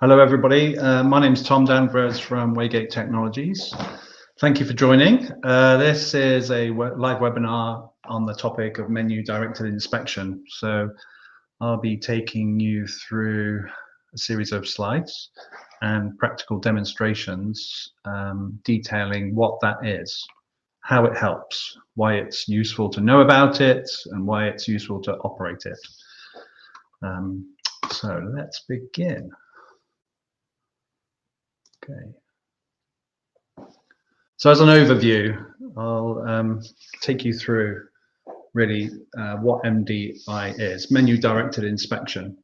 Hello, everybody. My name is Tom Danvers from Waygate Technologies. Thank you for joining. This is a live webinar on the topic of menu-directed inspection. So I'll be taking you through a series of slides and practical demonstrations detailing what that is, how it helps, why it's useful to know about it, and why it's useful to operate it. So let's begin. Okay. So as an overview, I'll take you through really what MDI is, menu-directed inspection.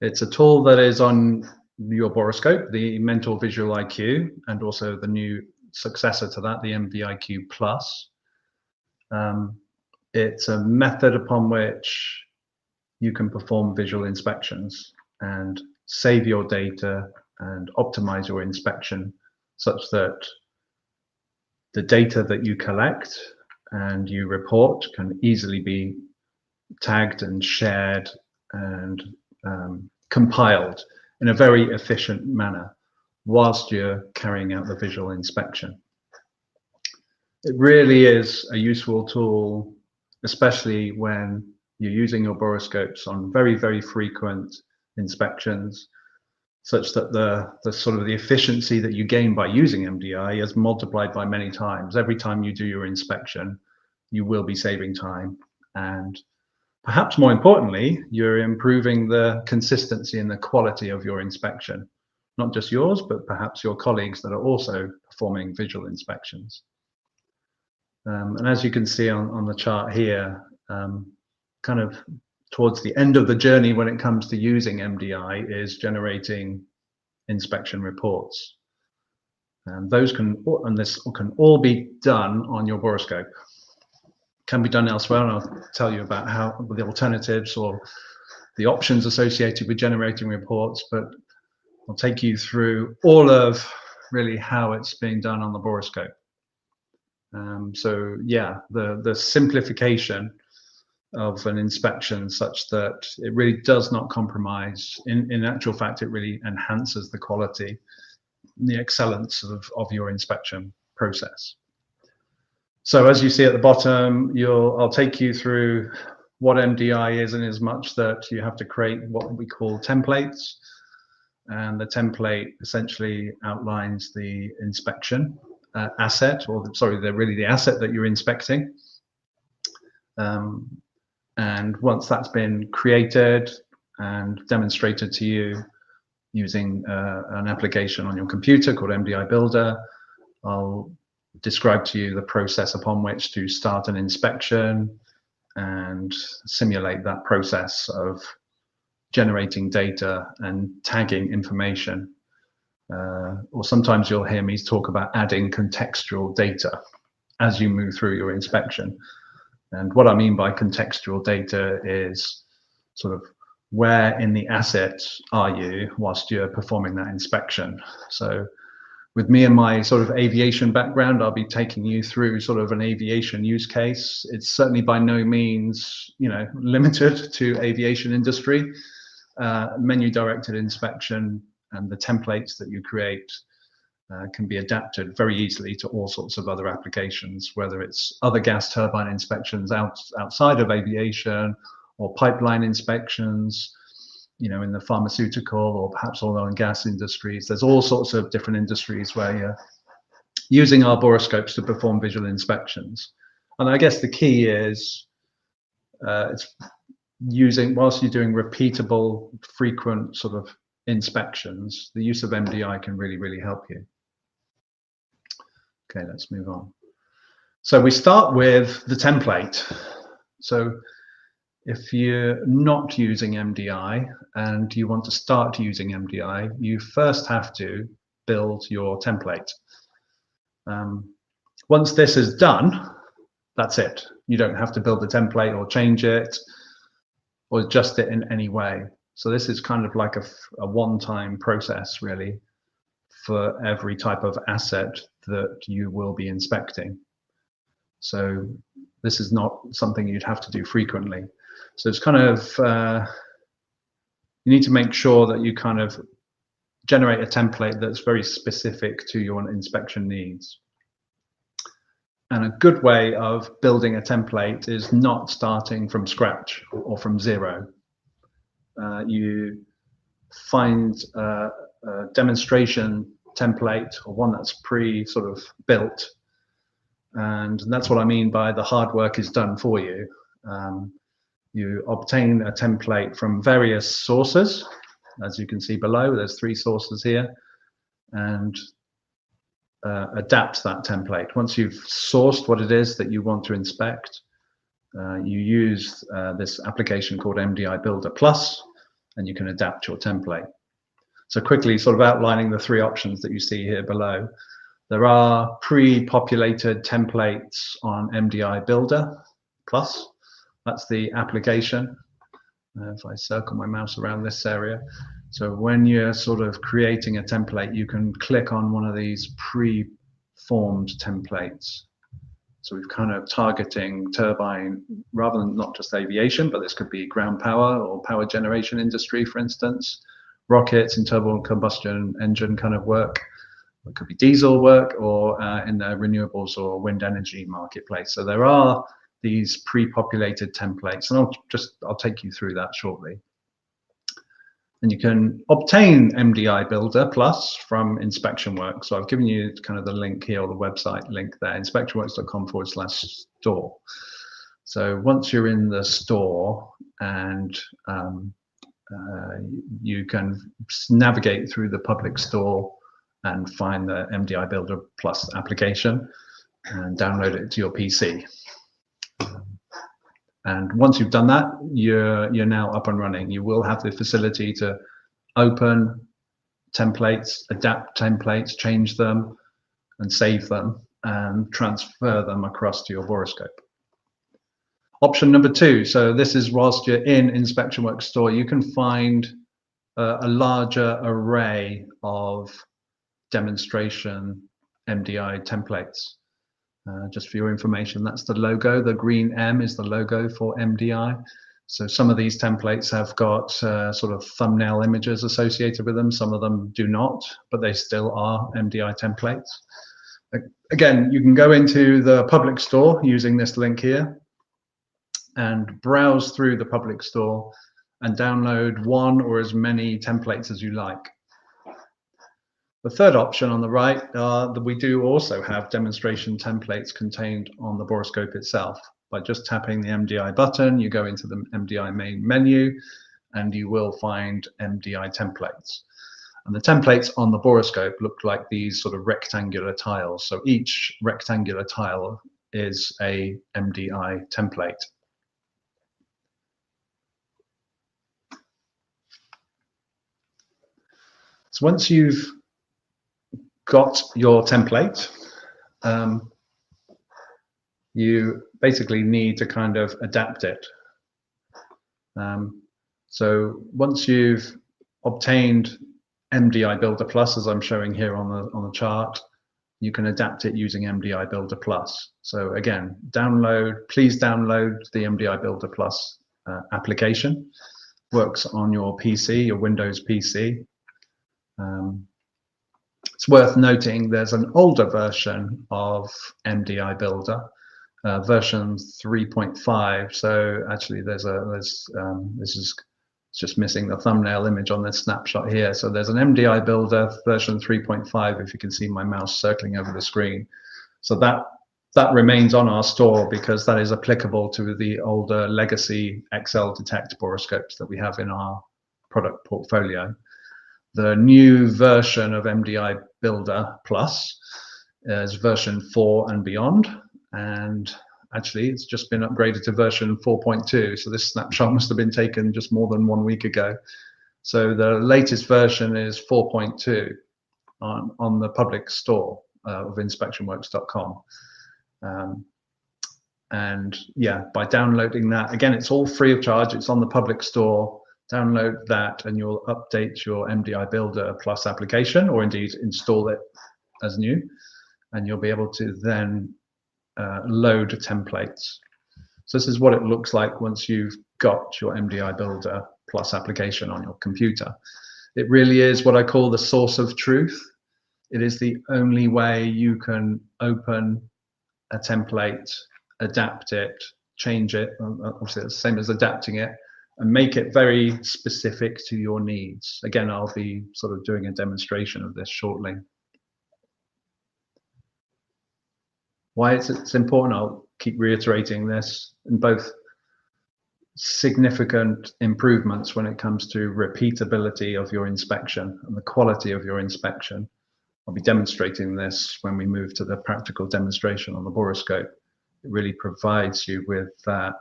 It's a tool that is on your borescope, the Mental Visual IQ, and also the new successor to that, the MViQ Plus. It's a method upon which you can perform visual inspections and save your data and optimize your inspection such that the data that you collect and you report can easily be tagged and shared and compiled in a very efficient manner whilst you're carrying out the visual inspection. It really is a useful tool, especially when you're using your borescopes on very, very frequent inspections, such that the sort of the efficiency that you gain by using MDI is multiplied by many times. Every time you do your inspection, you will be saving time, and perhaps more importantly, you're improving the consistency and the quality of your inspection, not just yours, but perhaps your colleagues that are also performing visual inspections. And as you can see on the chart here, kind of towards the end of the journey when it comes to using MDI is generating inspection reports. And this can all be done on your borescope. Can be done elsewhere, and I'll tell you about how the alternatives or the options associated with generating reports, but I'll take you through all of really how it's being done on the borescope. So yeah, the simplification of an inspection such that it really does not compromise. In actual fact, it really enhances the quality, the excellence of your inspection process. So as you see at the bottom, I'll take you through what MDI is, in as much that you have to create what we call templates. And the template essentially outlines the inspection asset, or sorry, really the asset that you're inspecting. And once that's been created and demonstrated to you using an application on your computer called MDI Builder, I'll describe to you the process upon which to start an inspection and simulate that process of generating data and tagging information. Or sometimes you'll hear me talk about adding contextual data as you move through your inspection. And what I mean by contextual data is sort of where in the asset are you whilst you're performing that inspection. So with me and my sort of aviation background, I'll be taking you through sort of an aviation use case. It's certainly by no means, limited to aviation industry. Menu-directed inspection and the templates that you create can be adapted very easily to all sorts of other applications, whether it's other gas turbine inspections outside of aviation, or pipeline inspections, in the pharmaceutical or perhaps oil and gas industries. There's all sorts of different industries where you're using our borescopes to perform visual inspections. And I guess the key is it's whilst you're doing repeatable, frequent sort of inspections, the use of MDI can really, really help you. Okay, let's move on. So we start with the template. So if you're not using MDI and you want to start using MDI, you first have to build your template. Once this is done, that's it. You don't have to build the template or change it or adjust it in any way. So this is kind of like a one-time process, really, for every type of asset that you will be inspecting. So this is not something you'd have to do frequently. So it's kind of, you need to make sure that you kind of generate a template that's very specific to your inspection needs. And a good way of building a template is not starting from scratch or from zero. You find a demonstration template or one that's sort of built. And that's what I mean by the hard work is done for you. You obtain a template from various sources. As you can see below, there's 3 sources here, and adapt that template. Once you've sourced what it is that you want to inspect, you use this application called MDI Builder Plus, and you can adapt your template. So quickly sort of outlining the 3 options that you see here below. There are pre-populated templates on MDI Builder Plus. That's the application. If I circle my mouse around this area. So when you're sort of creating a template, you can click on one of these pre-formed templates. So we're kind of targeting turbine, rather than not just aviation, but this could be ground power or power generation industry, for instance, rockets and turbo combustion engine kind of work. It could be diesel work, or in the renewables or wind energy marketplace. So there are these pre-populated templates, and I'll take you through that shortly. And you can obtain MDI Builder Plus from InspectionWorks. So I've given you kind of the link here, or the website link there, inspectionworks.com/store. So once you're in the store, and you can navigate through the public store and find the MDI Builder Plus application and download it to your PC. And once you've done that, you're now up and running. You will have the facility to open templates, adapt templates, change them, and save them, and transfer them across to your borescope. Option number 2. So this is whilst you're in InspectionWorks store, you can find a larger array of demonstration MDI templates. Just for your information, that's the logo. The green M is the logo for MDI. So some of these templates have got sort of thumbnail images associated with them. Some of them do not, but they still are MDI templates. Again, you can go into the public store using this link here and browse through the public store and download one or as many templates as you like. The third option on the right, that we do also have demonstration templates contained on the borescope itself. By just tapping the MDI button, you go into the MDI main menu, and you will find MDI templates. And the templates on the borescope look like these sort of rectangular tiles. So each rectangular tile is a MDI template. So once you've got your template, you basically need to kind of adapt it. So once you've obtained MDI Builder Plus, as I'm showing here on the chart, you can adapt it using MDI Builder Plus. So again, please download the MDI Builder Plus application. Works on your PC, your Windows PC. It's worth noting there's an older version of MDI Builder, version 3.5. So actually, this is just missing the thumbnail image on this snapshot here. So there's an MDI Builder version 3.5. If you can see my mouse circling over the screen, so that remains on our store because that is applicable to the older legacy XL Detect borescopes that we have in our product portfolio. The new version of MDI Builder Plus is version 4 and beyond, and actually it's just been upgraded to version 4.2. So this snapshot must have been taken just more than 1 week ago. So the latest version is 4.2 on the public store of inspectionworks.com. And yeah, by downloading that, again, it's all free of charge. It's on the public store. Download that and you'll update your MDI Builder Plus application, or indeed install it as new, and you'll be able to then load templates. So this is what it looks like once you've got your MDI Builder Plus application on your computer. It really is what I call the source of truth. It is the only way you can open a template, adapt it, change it, obviously it's the same as adapting it, and make it very specific to your needs. Again, I'll be sort of doing a demonstration of this shortly. Why it's important, I'll keep reiterating this, in both significant improvements when it comes to repeatability of your inspection and the quality of your inspection. I'll be demonstrating this when we move to the practical demonstration on the borescope. It really provides you with that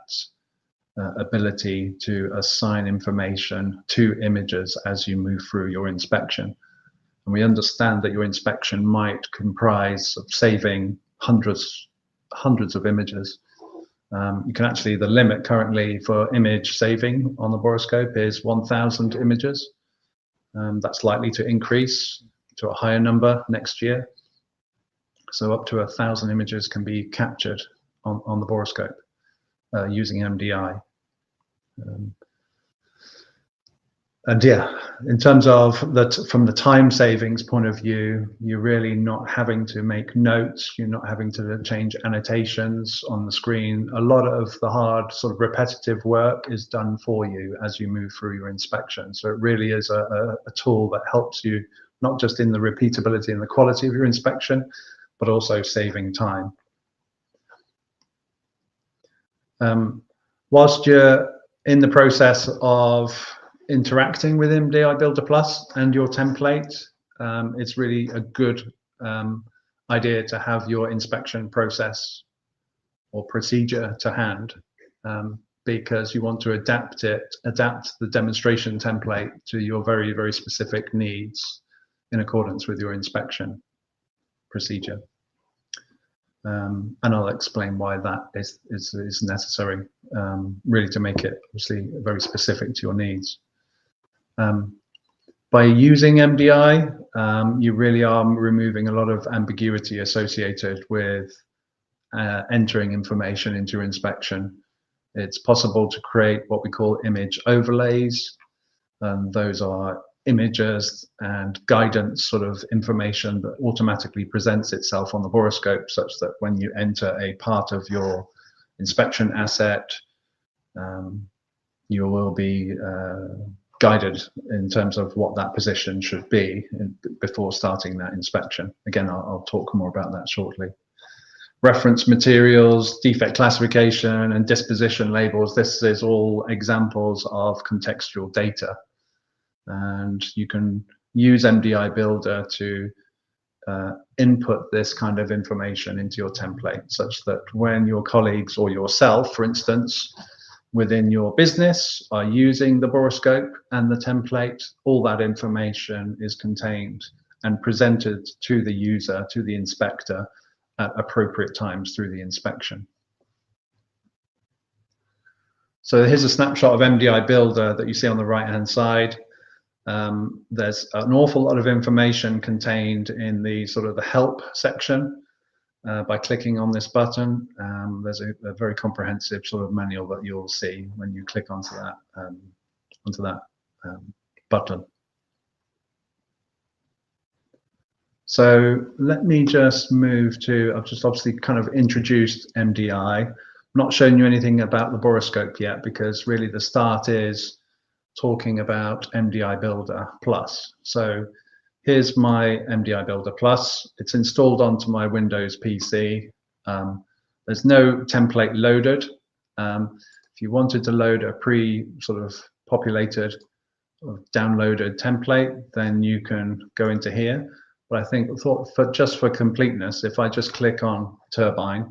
ability to assign information to images as you move through your inspection. And we understand that your inspection might comprise of saving hundreds of images. You can actually, the limit currently for image saving on the borescope is 1,000 images. That's likely to increase to a higher number next year. So up to 1,000 images can be captured on the borescope using MDI. And yeah, in terms of from the time savings point of view, you're really not having to make notes, you're not having to change annotations on the screen. A lot of the hard sort of repetitive work is done for you as you move through your inspection. So it really is a tool that helps you not just in the repeatability and the quality of your inspection, but also saving time. Whilst you're in the process of interacting with MDI Builder Plus and your template, it's really a good idea to have your inspection process or procedure to hand, because you want to adapt the demonstration template to your very, very specific needs in accordance with your inspection procedure. And I'll explain why that is necessary, really to make it obviously very specific to your needs. By using MDI, you really are removing a lot of ambiguity associated with entering information into your inspection. It's possible to create what we call image overlays, and those are images and guidance sort of information that automatically presents itself on the borescope, such that when you enter a part of your inspection asset, you will be guided in terms of what that position should be before starting that inspection. Again, I'll talk more about that shortly. Reference materials, defect classification, and disposition labels. This is all examples of contextual data. And you can use MDI Builder to input this kind of information into your template, such that when your colleagues or yourself, for instance, within your business are using the borescope and the template, all that information is contained and presented to the user, to the inspector, at appropriate times through the inspection. So here's a snapshot of MDI Builder that you see on the right-hand side. There's an awful lot of information contained in the sort of the help section. By clicking on this button, there's a very comprehensive sort of manual that you'll see when you click onto that button. So let me just move to, I've just obviously kind of introduced MDI. I'm not showing you anything about the borescope yet, because really the start is talking about MDI Builder Plus. So here's my MDI Builder Plus. It's installed onto my Windows PC. There's no template loaded. If you wanted to load a sort of populated or downloaded template, then you can go into here. But I thought just for completeness, if I just click on turbine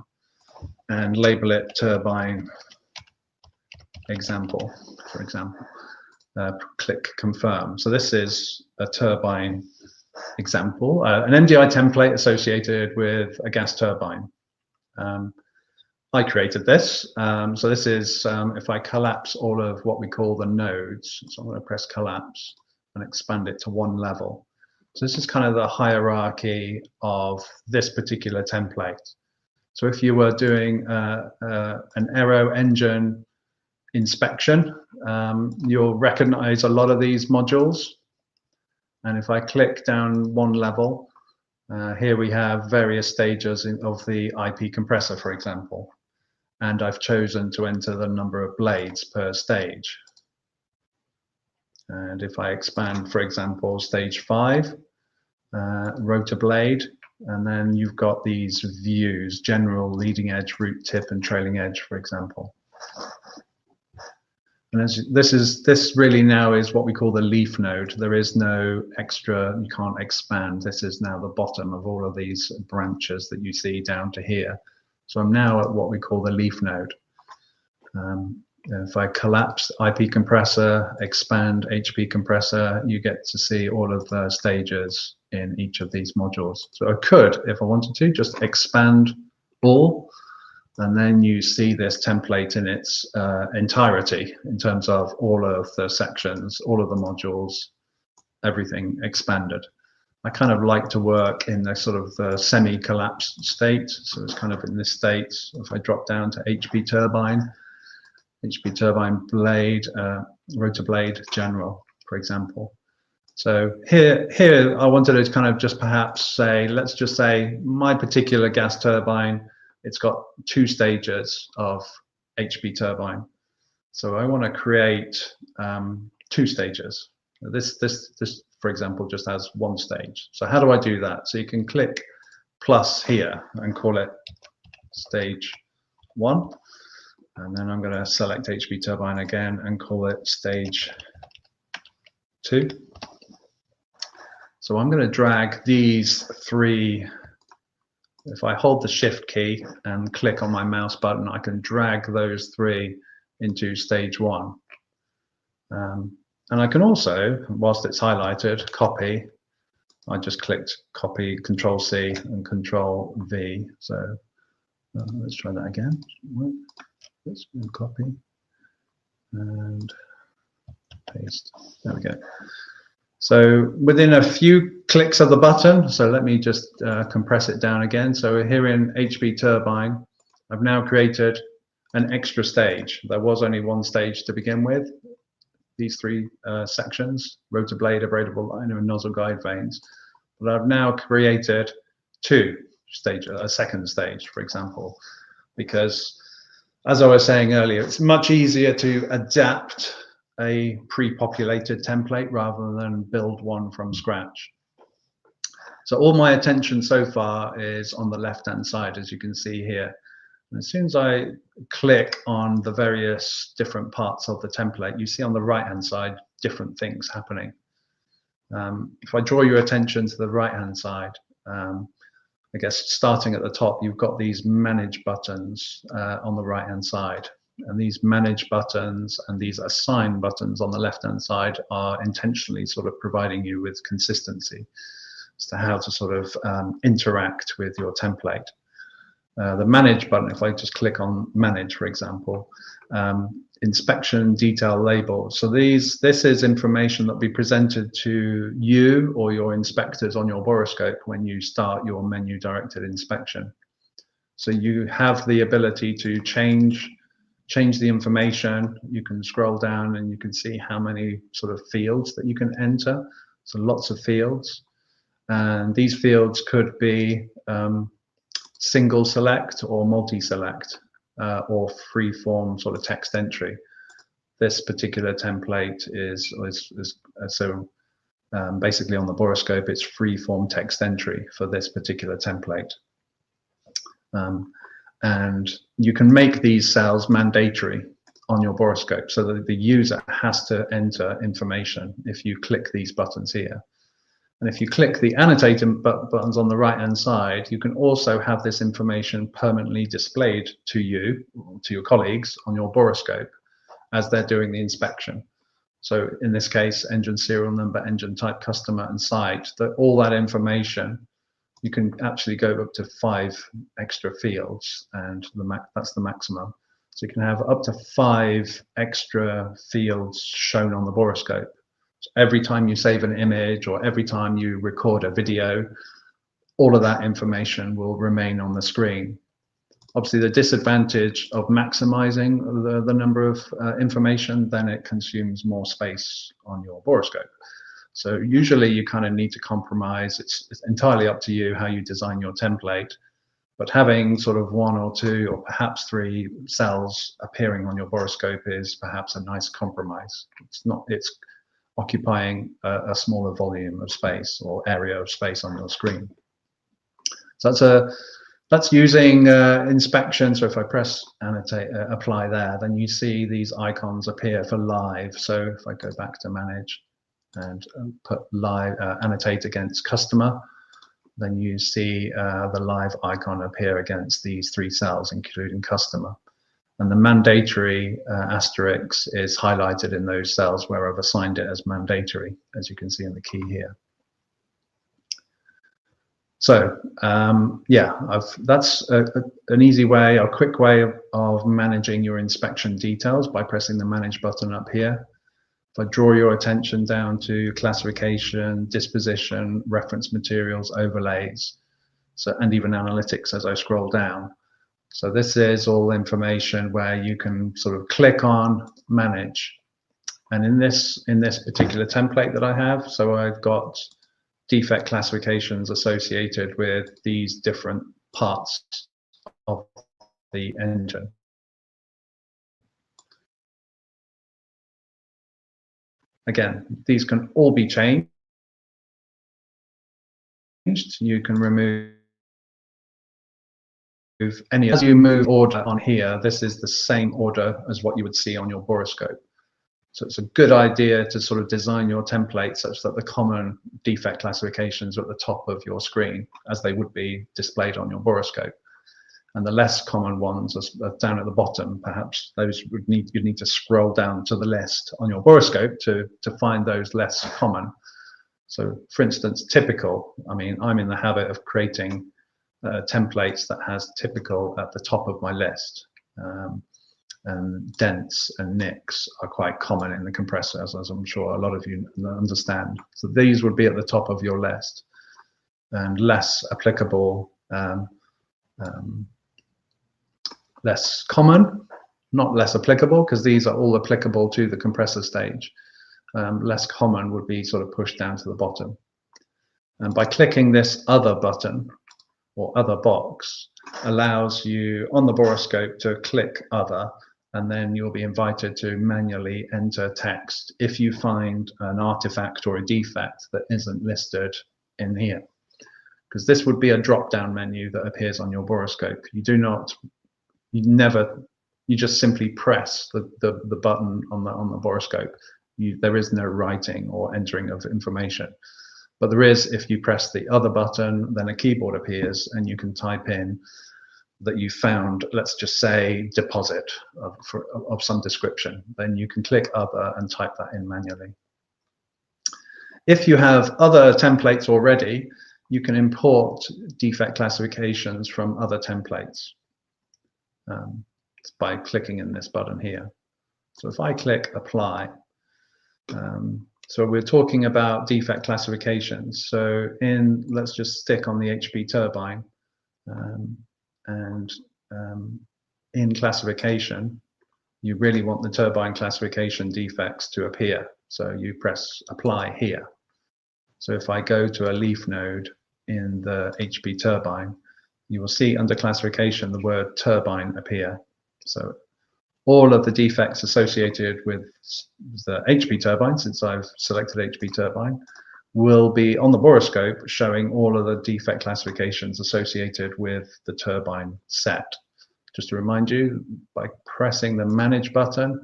and label it turbine example, for example, click confirm. So this is a turbine example, an MDI template associated with a gas turbine. I created this. So this is, if I collapse all of what we call the nodes, so I'm going to press collapse and expand it to one level. So this is kind of the hierarchy of this particular template. So if you were doing an aero engine inspection, you'll recognize a lot of these modules. And if I click down one level, here we have various stages of the IP compressor, for example. And I've chosen to enter the number of blades per stage. And if I expand, for example, stage 5, rotor blade, and then you've got these views: general, leading edge, root tip, and trailing edge, for example. And this really now is what we call the leaf node. There is no extra, you can't expand. This is now the bottom of all of these branches that you see down to here. So I'm now at what we call the leaf node. If I collapse IP compressor, expand HP compressor, you get to see all of the stages in each of these modules. So I could, if I wanted to, just expand all, and then you see this template in its entirety in terms of all of the sections, all of the modules, everything expanded. I kind of like to work in the sort of the semi-collapsed state. So it's kind of in this state. If I drop down to HP turbine blade, rotor blade, general, for example. So here I wanted to kind of just perhaps say, let's just say my particular gas turbine, it's got 2 stages of HP turbine. So I want to create 2 stages. This, for example, just has 1 stage. So how do I do that? So you can click plus here and call it stage 1. And then I'm going to select HP turbine again and call it stage 2. So I'm going to drag these 3. If I hold the shift key and click on my mouse button, I can drag those 3 into stage 1. And I can also, whilst it's highlighted, copy. I just clicked copy, Control C and Control V. So let's try that again. Let's copy and paste. There we go. So within a few clicks of the button, so let me just compress it down again. So here in HP turbine, I've now created an extra stage. There was only 1 stage to begin with. These 3 sections: rotor blade, abradable liner, and nozzle guide vanes. But I've now created 2 stages, a second stage, for example, because, as I was saying earlier, it's much easier to adapt a pre-populated template rather than build one from scratch. So all my attention so far is on the left-hand side, as you can see here. And as soon as I click on the various different parts of the template, you see on the right-hand side different things happening. If I draw your attention to the right-hand side, I guess starting at the top, you've got these manage buttons on the right-hand side. And these manage buttons and these assign buttons on the left-hand side are intentionally sort of providing you with consistency as to how to sort of interact with your template. The manage button, if I just click on manage, for example, inspection detail label. So this is information that will be presented to you or your inspectors on your borescope when you start your menu directed inspection. So you have the ability to change the information. You can scroll down and you can see how many sort of fields that you can enter. So lots of fields, and these fields could be single select or multi-select or free-form sort of text entry. This particular template is basically on the borescope, it's free-form text entry for this particular template. And you can make these cells mandatory on your borescope so that the user has to enter information if you click these buttons here. And if you click the annotating buttons on the right-hand side, you can also have this information permanently displayed to you, to your colleagues on your borescope as they're doing the inspection. So in this case, engine serial number, engine type, customer, and site, all that information, you can actually go up to 5 extra fields, and that's the maximum. So you can have up to 5 extra fields shown on the borescope. So every time you save an image or every time you record a video, all of that information will remain on the screen. Obviously, the disadvantage of maximizing the number of information, then it consumes more space on your borescope. So usually you kind of need to compromise. It's entirely up to you how you design your template. But having sort of 1 or 2 or perhaps 3 cells appearing on your borescope is perhaps a nice compromise. It's occupying a smaller volume of space or area of space on your screen. So that's using inspection. So if I press annotate, apply there, then you see these icons appear for live. So if I go back to manage and put live, annotate against customer, then you see the live icon appear against these 3 cells, including customer. And the mandatory asterisk is highlighted in those cells where I've assigned it as mandatory, as you can see in the key here. So yeah, that's an easy way, a quick way of managing your inspection details by pressing the Manage button up here. If I draw your attention down to classification, disposition, reference materials, overlays, and even analytics as I scroll down. So this is all information where you can sort of click on manage. And in this particular template that I have, so I've got defect classifications associated with these different parts of the engine. Again, these can all be changed. You can remove any. As you move order on here, this is the same order as what you would see on your borescope. So it's a good idea to sort of design your template such that the common defect classifications are at the top of your screen, as they would be displayed on your borescope. And the less common ones are down at the bottom. Perhaps those you'd need to scroll down to the list on your borescope to find those less common. So for instance, typical, I mean, I'm in the habit of creating templates that has typical at the top of my list. And dense and nicks are quite common in the compressors, as I'm sure a lot of you understand. So these would be at the top of your list. And less applicable, less common, not less applicable, because these are all applicable to the compressor stage. Less common would be sort of pushed down to the bottom. And by clicking this other button or other box, allows you on the borescope to click other, and then you'll be invited to manually enter text if you find an artifact or a defect that isn't listed in here. Because this would be a drop-down menu that appears on your borescope. You just simply press the button on the borescope. There is no writing or entering of information. But there is, if you press the other button, then a keyboard appears and you can type in that you found, let's just say, deposit of some description. Then you can click other and type that in manually. If you have other templates already, you can import defect classifications from other templates by clicking in this button here. So if I click apply, so we're talking about defect classifications. So let's just stick on the HP turbine, in classification, you really want the turbine classification defects to appear. So you press apply here. So if I go to a leaf node in the HP turbine, you will see under classification the word turbine appear. So all of the defects associated with the HP turbine, since I've selected HP turbine, will be on the borescope showing all of the defect classifications associated with the turbine set. Just to remind you, by pressing the Manage button,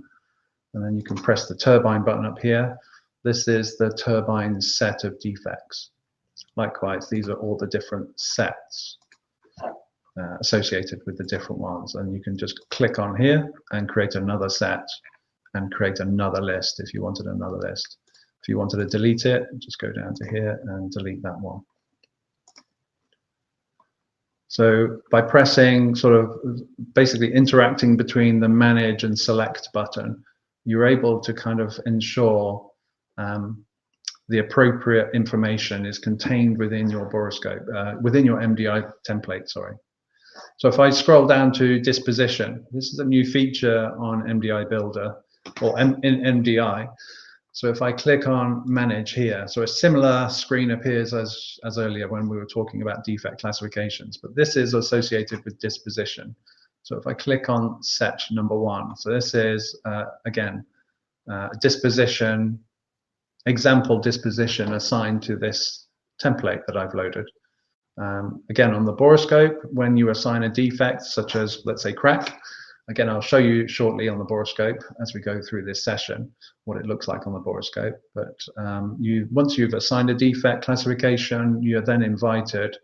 and then you can press the turbine button up here, this is the turbine set of defects. Likewise, these are all the different sets associated with the different ones, and you can just click on here and create another set and create another list if you wanted another list. If you wanted to delete it, just go down to here and delete that one. So by pressing, sort of basically interacting between the Manage and Select button, you're able to kind of ensure the appropriate information is contained within your borescope, within your MDI template, sorry. So if I scroll down to disposition, this is a new feature on MDI Builder, or in MDI. So if I click on manage here, so a similar screen appears as earlier when we were talking about defect classifications, but this is associated with disposition. So if I click on set number 1, so this is again disposition, example disposition assigned to this template that I've loaded. Again, on the borescope, when you assign a defect such as, let's say, crack, again, I'll show you shortly on the borescope as we go through this session what it looks like on the borescope. But once you've assigned a defect classification, you're then invited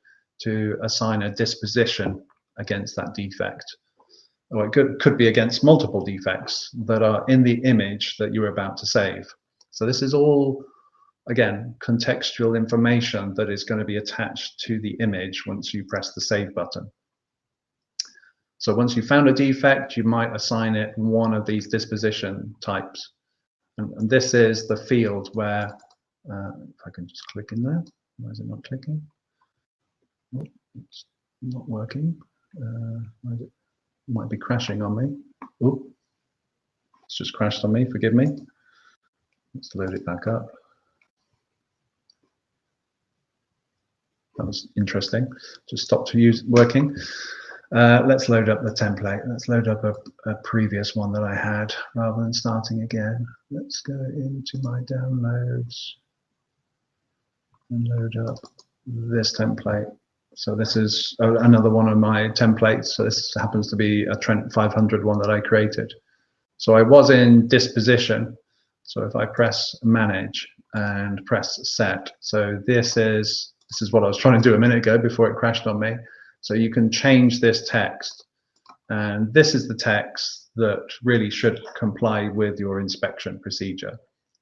to assign a disposition against that defect. Or it could be against multiple defects that are in the image that you're about to save. So this is all, again, contextual information that is going to be attached to the image once you press the save button. So once you've found a defect, you might assign it one of these disposition types. And this is the field where, if I can just click in there, why is it not clicking? Oh, it's not working. Why is it? It might be crashing on me. Oh, it's just crashed on me, forgive me. Let's load it back up. That was interesting. Just stopped working. Let's load up the template. Let's load up a previous one that I had rather than starting again. Let's go into my downloads and load up this template. So this is another one of my templates. So this happens to be a Trent 500 one that I created. So I was in disposition. So if I press manage and press set, so this is what I was trying to do a minute ago before it crashed on me. So you can change this text, and this is the text that really should comply with your inspection procedure.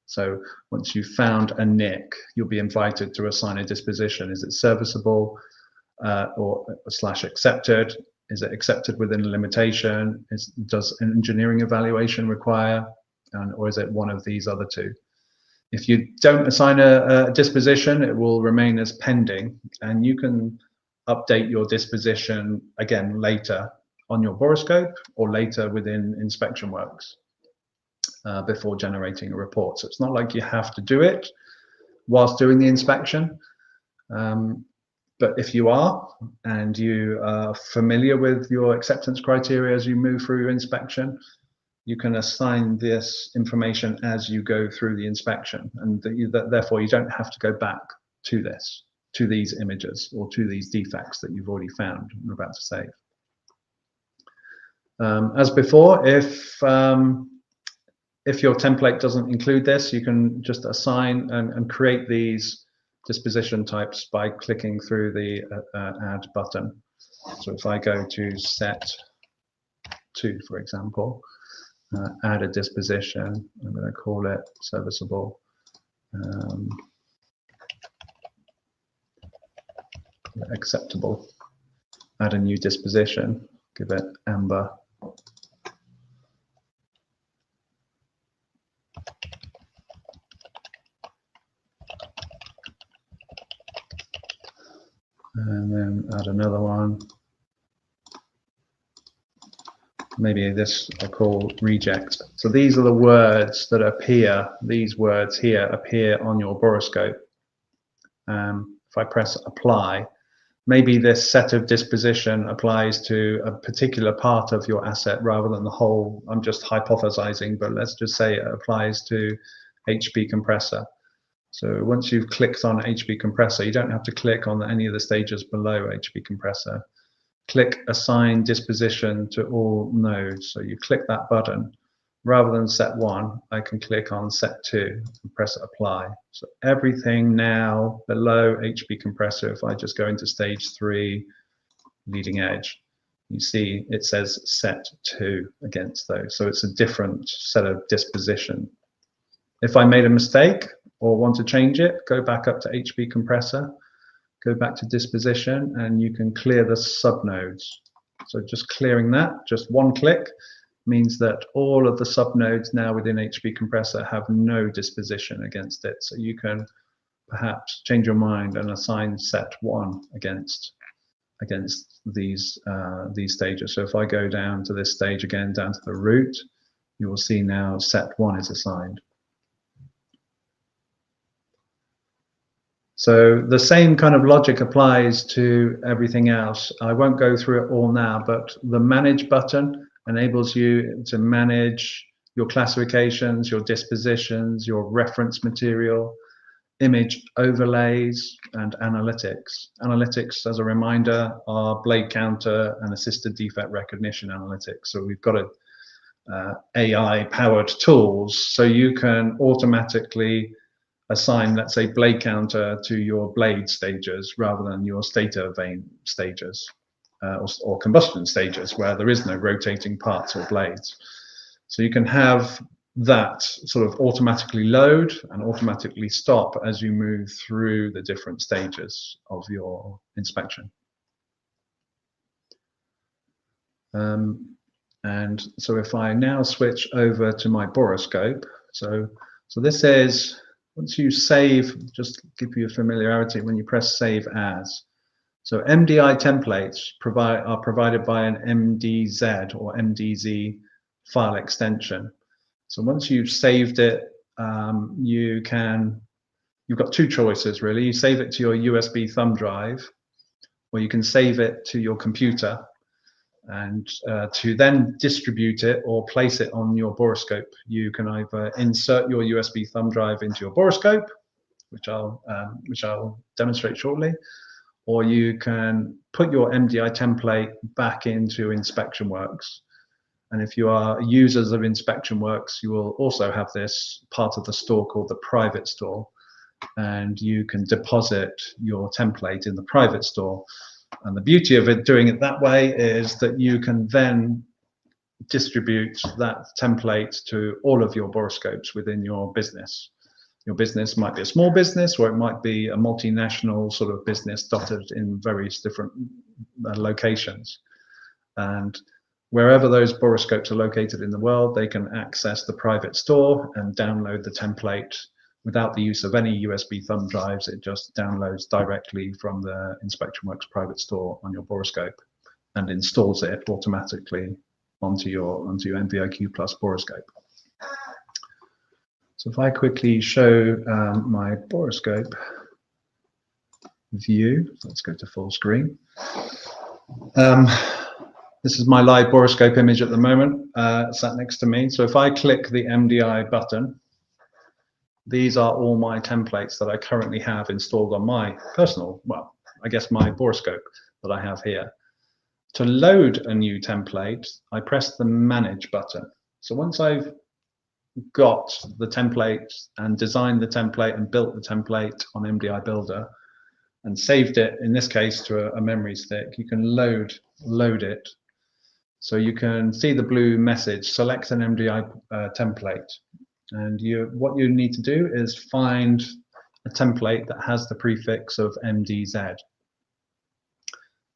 So once you've found a nick, you'll be invited to assign a disposition. Is it serviceable or / accepted? Is it accepted within a limitation? Does an engineering evaluation require? Or is it one of these other two? If you don't assign a disposition, it will remain as pending, and you can update your disposition again later on your borescope or later within inspection works before generating a report. So it's not like you have to do it whilst doing the inspection. But if you are, and you are familiar with your acceptance criteria as you move through your inspection, you can assign this information as you go through the inspection, and therefore you don't have to go back to these images or to these defects that you've already found and are about to save. As before, if your template doesn't include this, you can just assign and create these disposition types by clicking through the add button. So if I go to set 2, for example, add a disposition, I'm going to call it serviceable. Acceptable. Add a new disposition, give it amber. And then add another one. Maybe this I'll call reject. So these are the words that appear, these words here appear on your borescope. If I press apply, maybe this set of disposition applies to a particular part of your asset rather than the whole. I'm just hypothesizing, but let's just say it applies to HP compressor. So once you've clicked on HP compressor, you don't have to click on any of the stages below HP compressor. Click assign disposition to all nodes. So you click that button. Rather than set 1, I can click on set 2 and press apply. So everything now below HP compressor, if I just go into stage 3, leading edge, you see it says set 2 against those. So it's a different set of disposition. If I made a mistake or want to change it, go back up to HP compressor, go back to disposition, and you can clear the subnodes. So just clearing that, just one click, means that all of the subnodes now within HP compressor have no disposition against it. So you can perhaps change your mind and assign set 1 against these stages. So if I go down to this stage again, down to the root, you will see now set 1 is assigned. So the same kind of logic applies to everything else. I won't go through it all now, but the manage button enables you to manage your classifications, your dispositions, your reference material, image overlays, and analytics. Analytics, as a reminder, are blade counter and assisted defect recognition analytics. So we've got AI-powered tools, so you can automatically assign, let's say, blade counter to your blade stages rather than your stator vane stages or combustion stages where there is no rotating parts or blades. So you can have that sort of automatically load and automatically stop as you move through the different stages of your inspection. And so if I now switch over to my borescope, so this is, once you save, just give you a familiarity when you press save as. So MDI templates are provided by an MDZ or MDZ file extension. So once you've saved it, you've got two choices really. You save it to your USB thumb drive, or you can save it to your computer and to then distribute it or place it on your borescope. You can either insert your USB thumb drive into your borescope, which I'll demonstrate shortly, or you can put your MDI template back into InspectionWorks. And if you are users of InspectionWorks, you will also have this part of the store called the private store, and you can deposit your template in the private store. And the beauty of it, doing it that way, is that you can then distribute that template to all of your borescopes within your business. Your business might be a small business, or it might be a multinational sort of business dotted in various different locations. And wherever those borescopes are located in the world, they can access the private store and download the template without the use of any USB thumb drives. It just downloads directly from the InspectionWorks private store on your borescope and installs it automatically onto your MViQ Plus borescope. So if I quickly show my borescope view, let's go to full screen. This is my live borescope image at the moment, sat next to me. So if I click the MDI button, these are all my templates that I currently have installed on my personal, well, I guess my borescope that I have here. To load a new template, I press the Manage button. So once I've got the template and designed the template and built the template on MDI Builder and saved it, in this case, to a memory stick, you can load it. So you can see the blue message, select an MDI template. And what you need to do is find a template that has the prefix of MDZ.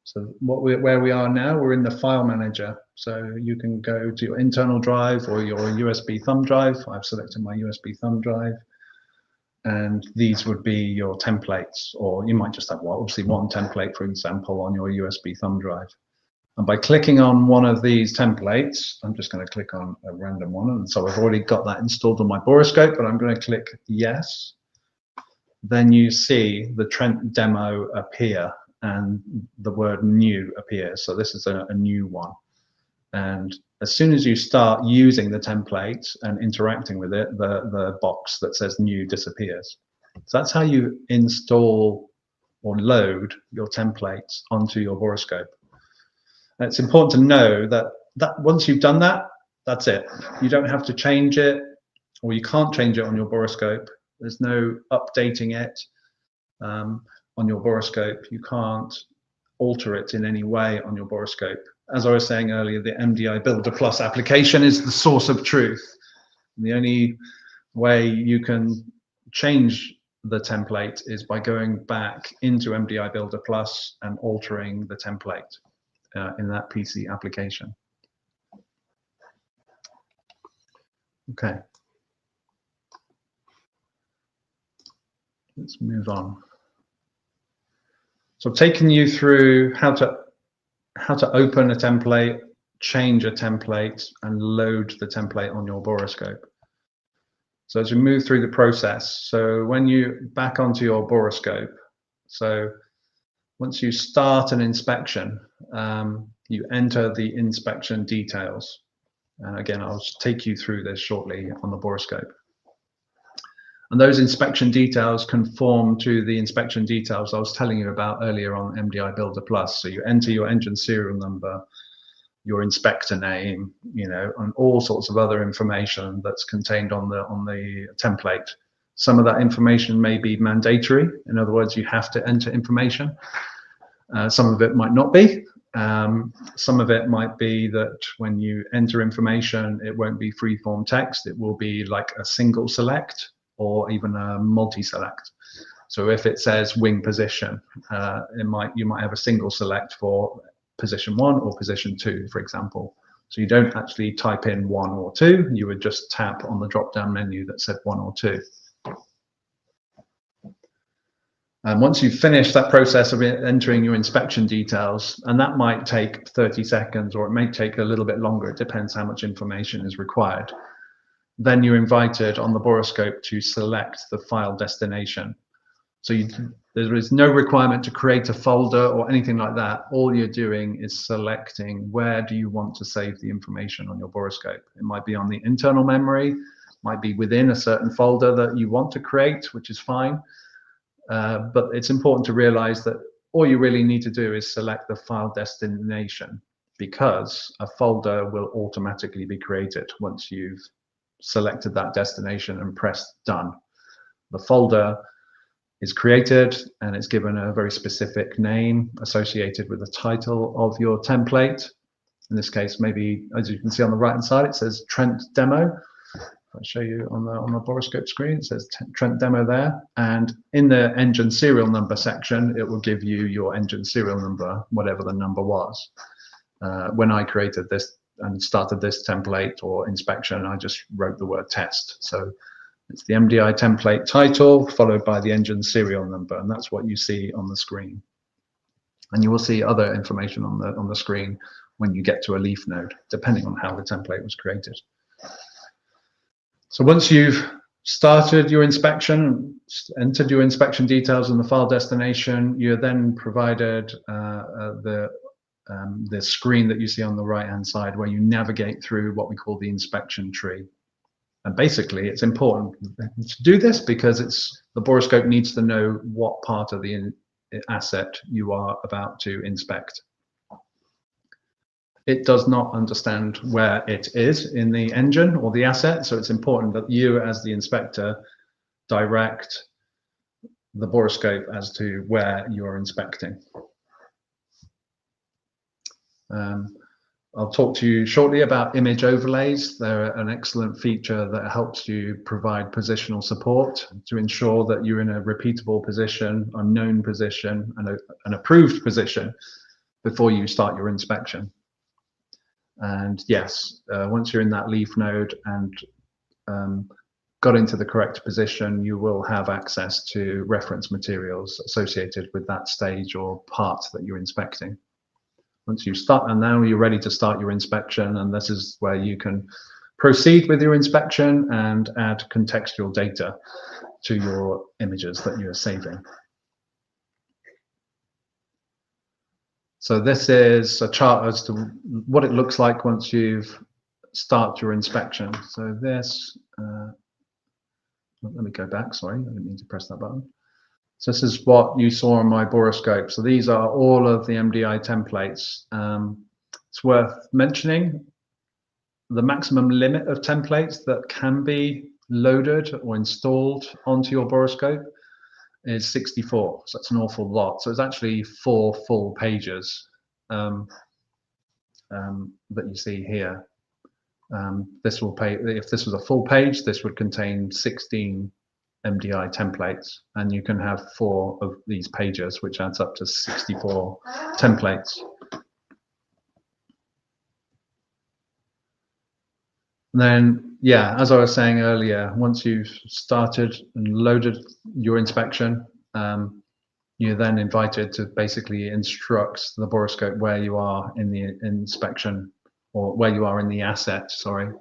So where we are now, we're in the file manager. So you can go to your internal drive or your USB thumb drive. I've selected my USB thumb drive. And these would be your templates, or you might just have obviously one template, for example, on your USB thumb drive. And by clicking on one of these templates, I'm just going to click on a random one. And so I've already got that installed on my borescope, but I'm going to click yes. Then you see the Trent demo appear and the word new appears. So this is a new one. And as soon as you start using the template and interacting with it, the box that says new disappears. So that's how you install or load your templates onto your borescope. And it's important to know that once you've done that, that's it. You don't have to change it, or you can't change it on your borescope. There's no updating it on your borescope. You can't alter it in any way on your borescope. As I was saying earlier, the MDI Builder Plus application is the source of truth. And the only way you can change the template is by going back into MDI Builder Plus and altering the template in that PC application. Okay. Let's move on. So I've taken you through how to open a template, change a template, and load the template on your borescope. So as you move through the process, so when you back onto your borescope, so once you start an inspection, you enter the inspection details. And again, I'll take you through this shortly on the borescope. And those inspection details conform to the inspection details I was telling you about earlier on MDI Builder Plus. So you enter your engine serial number, your inspector name, you know, and all sorts of other information that's contained on the template. Some of that information may be mandatory. In other words, you have to enter information. Some of it might not be. Some of it might be that when you enter information, it won't be free-form text. It will be like a single select or even a multi-select. So if it says wing position, you might have a single select for position 1 or position 2, for example. So you don't actually type in 1 or 2. You would just tap on the drop-down menu that said 1 or 2. And once you've finished that process of entering your inspection details, and that might take 30 seconds or it may take a little bit longer, it depends how much information is required, then you're invited on the borescope to select the file destination. So there is no requirement to create a folder or anything like that. All you're doing is selecting where do you want to save the information on your borescope. It might be on the internal memory, might be within a certain folder that you want to create, which is fine. But it's important to realize that all you really need to do is select the file destination, because a folder will automatically be created once you've selected that destination and pressed done. The folder is created and it's given a very specific name associated with the title of your template. In this case, maybe, as you can see on the right hand side, it says Trent Demo. I'll show you on the borescope screen. It says Trent Demo there, and in the engine serial number section, it will give you your engine serial number, whatever the number was. When I created this and started this template or inspection, I just wrote the word test. So it's the MDI template title followed by the engine serial number, and that's what you see on the screen. And you will see other information on the screen when you get to a leaf node, depending on how the template was created. So once you've started your inspection, entered your inspection details in the file destination, you're then provided the screen that you see on the right-hand side, where you navigate through what we call the inspection tree. And basically, it's important to do this because the borescope needs to know what part of the asset you are about to inspect. It does not understand where it is in the engine or the asset, so it's important that you, as the inspector, direct the borescope as to where you're inspecting. I'll talk to you shortly about image overlays. They're an excellent feature that helps you provide positional support to ensure that you're in a repeatable position, a known position, and an approved position before you start your inspection. And yes, once you're in that leaf node and got into the correct position, you will have access to reference materials associated with that stage or part that you're inspecting. Once you start, and now you're ready to start your inspection, and this is where you can proceed with your inspection and add contextual data to your images that you're saving. So this is a chart as to what it looks like once you've started your inspection. So this, let me go back, sorry, I didn't mean to press that button. So this is what you saw on my borescope. So these are all of the MDI templates. It's worth mentioning the maximum limit of templates that can be loaded or installed onto your borescope is 64. So that's an awful lot. So it's actually 4 full pages that you see here. This will pay, if this was a full page, this would contain 16 MDI templates, and you can have 4 of these pages, which adds up to 64 templates. Then, yeah, as I was saying earlier, once you've started and loaded your inspection, you're then invited to basically instruct the borescope where you are in the inspection, or where you are in the asset, sorry.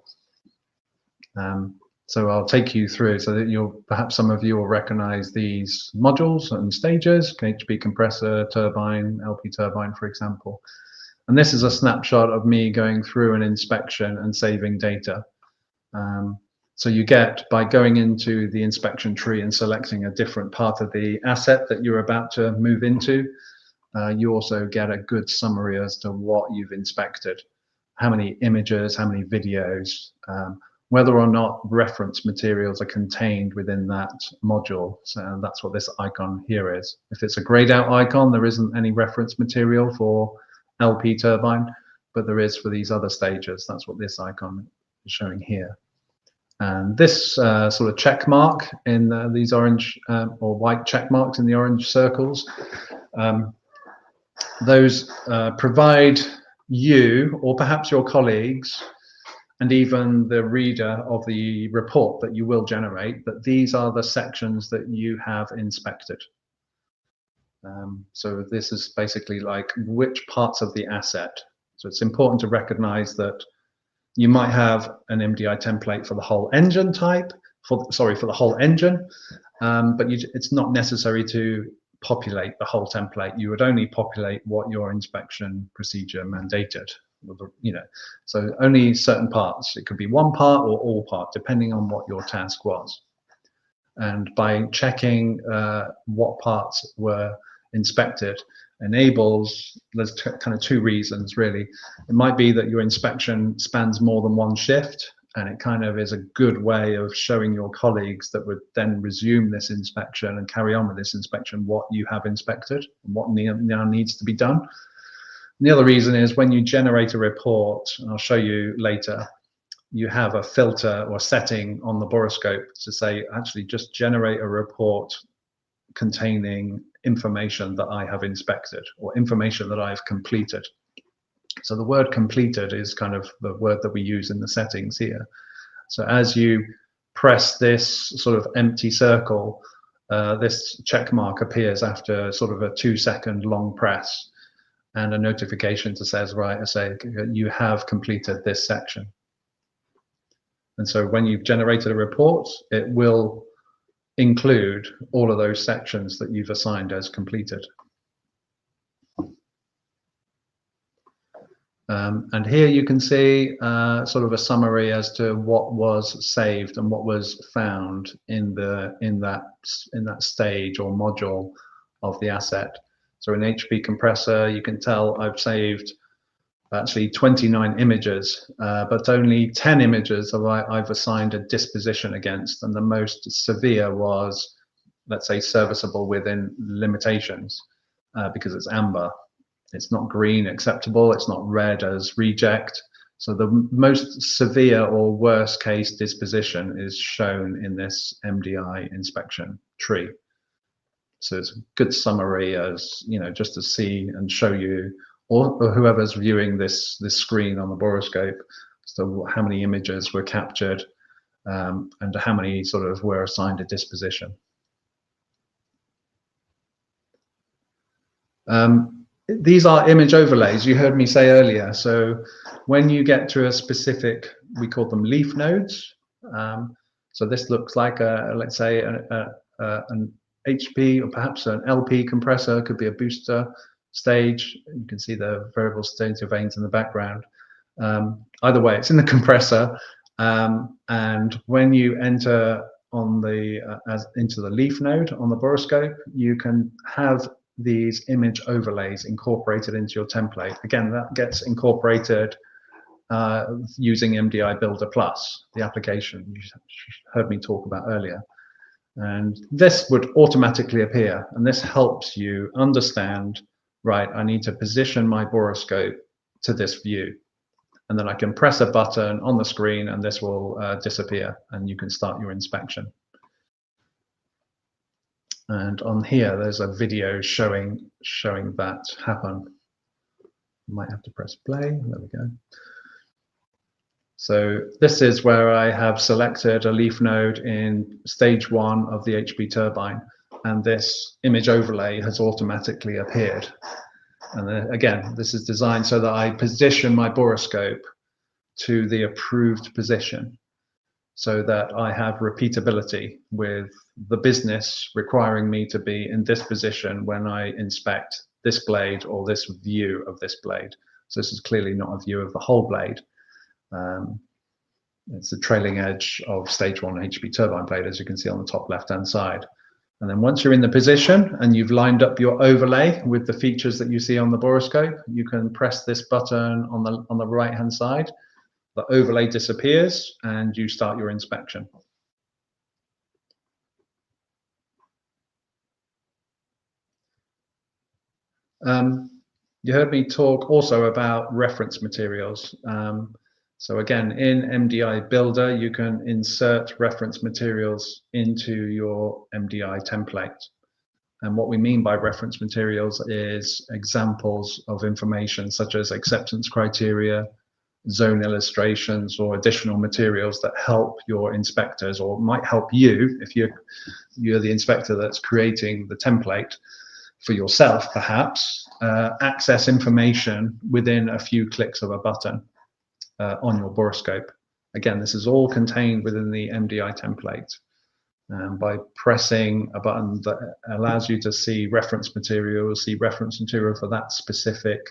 So I'll take you through so that perhaps some of you will recognize these modules and stages, HP compressor, turbine, LP turbine, for example. And this is a snapshot of me going through an inspection and saving data. So you get, by going into the inspection tree and selecting a different part of the asset that you're about to move into, you also get a good summary as to what you've inspected, how many images, how many videos, whether or not reference materials are contained within that module. So that's what this icon here is. If it's a grayed out icon, there isn't any reference material for LP turbine, but there is for these other stages. That's what this icon is showing here. And this sort of check mark in these orange or white check marks in the orange circles, those provide you, or perhaps your colleagues, and even the reader of the report that you will generate, that these are the sections that you have inspected. So this is basically like which parts of the asset. So it's important to recognize that you might have an MDI template for the whole engine type, for the whole engine, but it's not necessary to populate the whole template. You would only populate what your inspection procedure mandated. So only certain parts. It could be one part or all part, depending on what your task was. And by checking what parts were inspected enables, there's kind of two reasons really. It might be that your inspection spans more than one shift, and it kind of is a good way of showing your colleagues that would then resume this inspection and carry on with this inspection what you have inspected and what now needs to be done. And the other reason is when you generate a report, and I'll show you later, you have a filter or setting on the borescope to say, actually just generate a report containing information that I have inspected or information that I've completed. So the word completed is kind of the word that we use in the settings here. So as you press this sort of empty circle, this check mark appears after sort of a 2-second long press, and a notification to says, right, you have completed this section. And so when you've generated a report, it will include all of those sections that you've assigned as completed. And here you can see sort of a summary as to what was saved and what was found in that stage or module of the asset. So in HP compressor, you can tell I've saved actually 29 images, but only 10 images I've assigned a disposition against, and the most severe was, let's say, serviceable within limitations, because it's amber. It's not green, acceptable. It's not red as reject. So the most severe or worst case disposition is shown in this MDI inspection tree. So it's a good summary, as just to see and show you, or whoever's viewing this screen on the borescope, so how many images were captured and how many sort of were assigned a disposition. These are image overlays, you heard me say earlier. So when you get to a specific, we call them leaf nodes. So this looks like let's say an HP or perhaps an LP compressor, could be a booster stage. You can see the variable stator vanes in the background. Either way, it's in the compressor. And when you enter on into the leaf node on the borescope, you can have these image overlays incorporated into your template. Again, that gets incorporated using MDI Builder Plus, the application you heard me talk about earlier. And this would automatically appear, and this helps you understand, right, I need to position my borescope to this view. And then I can press a button on the screen and this will disappear, and you can start your inspection. And on here, there's a video showing that happen. Might have to press play. There we go. So this is where I have selected a leaf node in stage 1 of the HP turbine, and this image overlay has automatically appeared. And then, again, this is designed so that I position my borescope to the approved position. so that I have repeatability with the business requiring me to be in this position when I inspect this blade or this view of this blade. So this is clearly not a view of the whole blade. It's the trailing edge of stage 1 HB turbine blade, as you can see on the top left-hand side. And then once you're in the position and you've lined up your overlay with the features that you see on the borescope, you can press this button on the right-hand side. The overlay disappears and you start your inspection. You heard me talk also about reference materials. So again, in MDI Builder, you can insert reference materials into your MDI template. And what we mean by reference materials is examples of information such as acceptance criteria, zone illustrations, or additional materials that help your inspectors, or might help you if you're the inspector that's creating the template for yourself, perhaps, access information within a few clicks of a button on your borescope. Again, this is all contained within the MDI template. By pressing a button that allows you to see reference material for that specific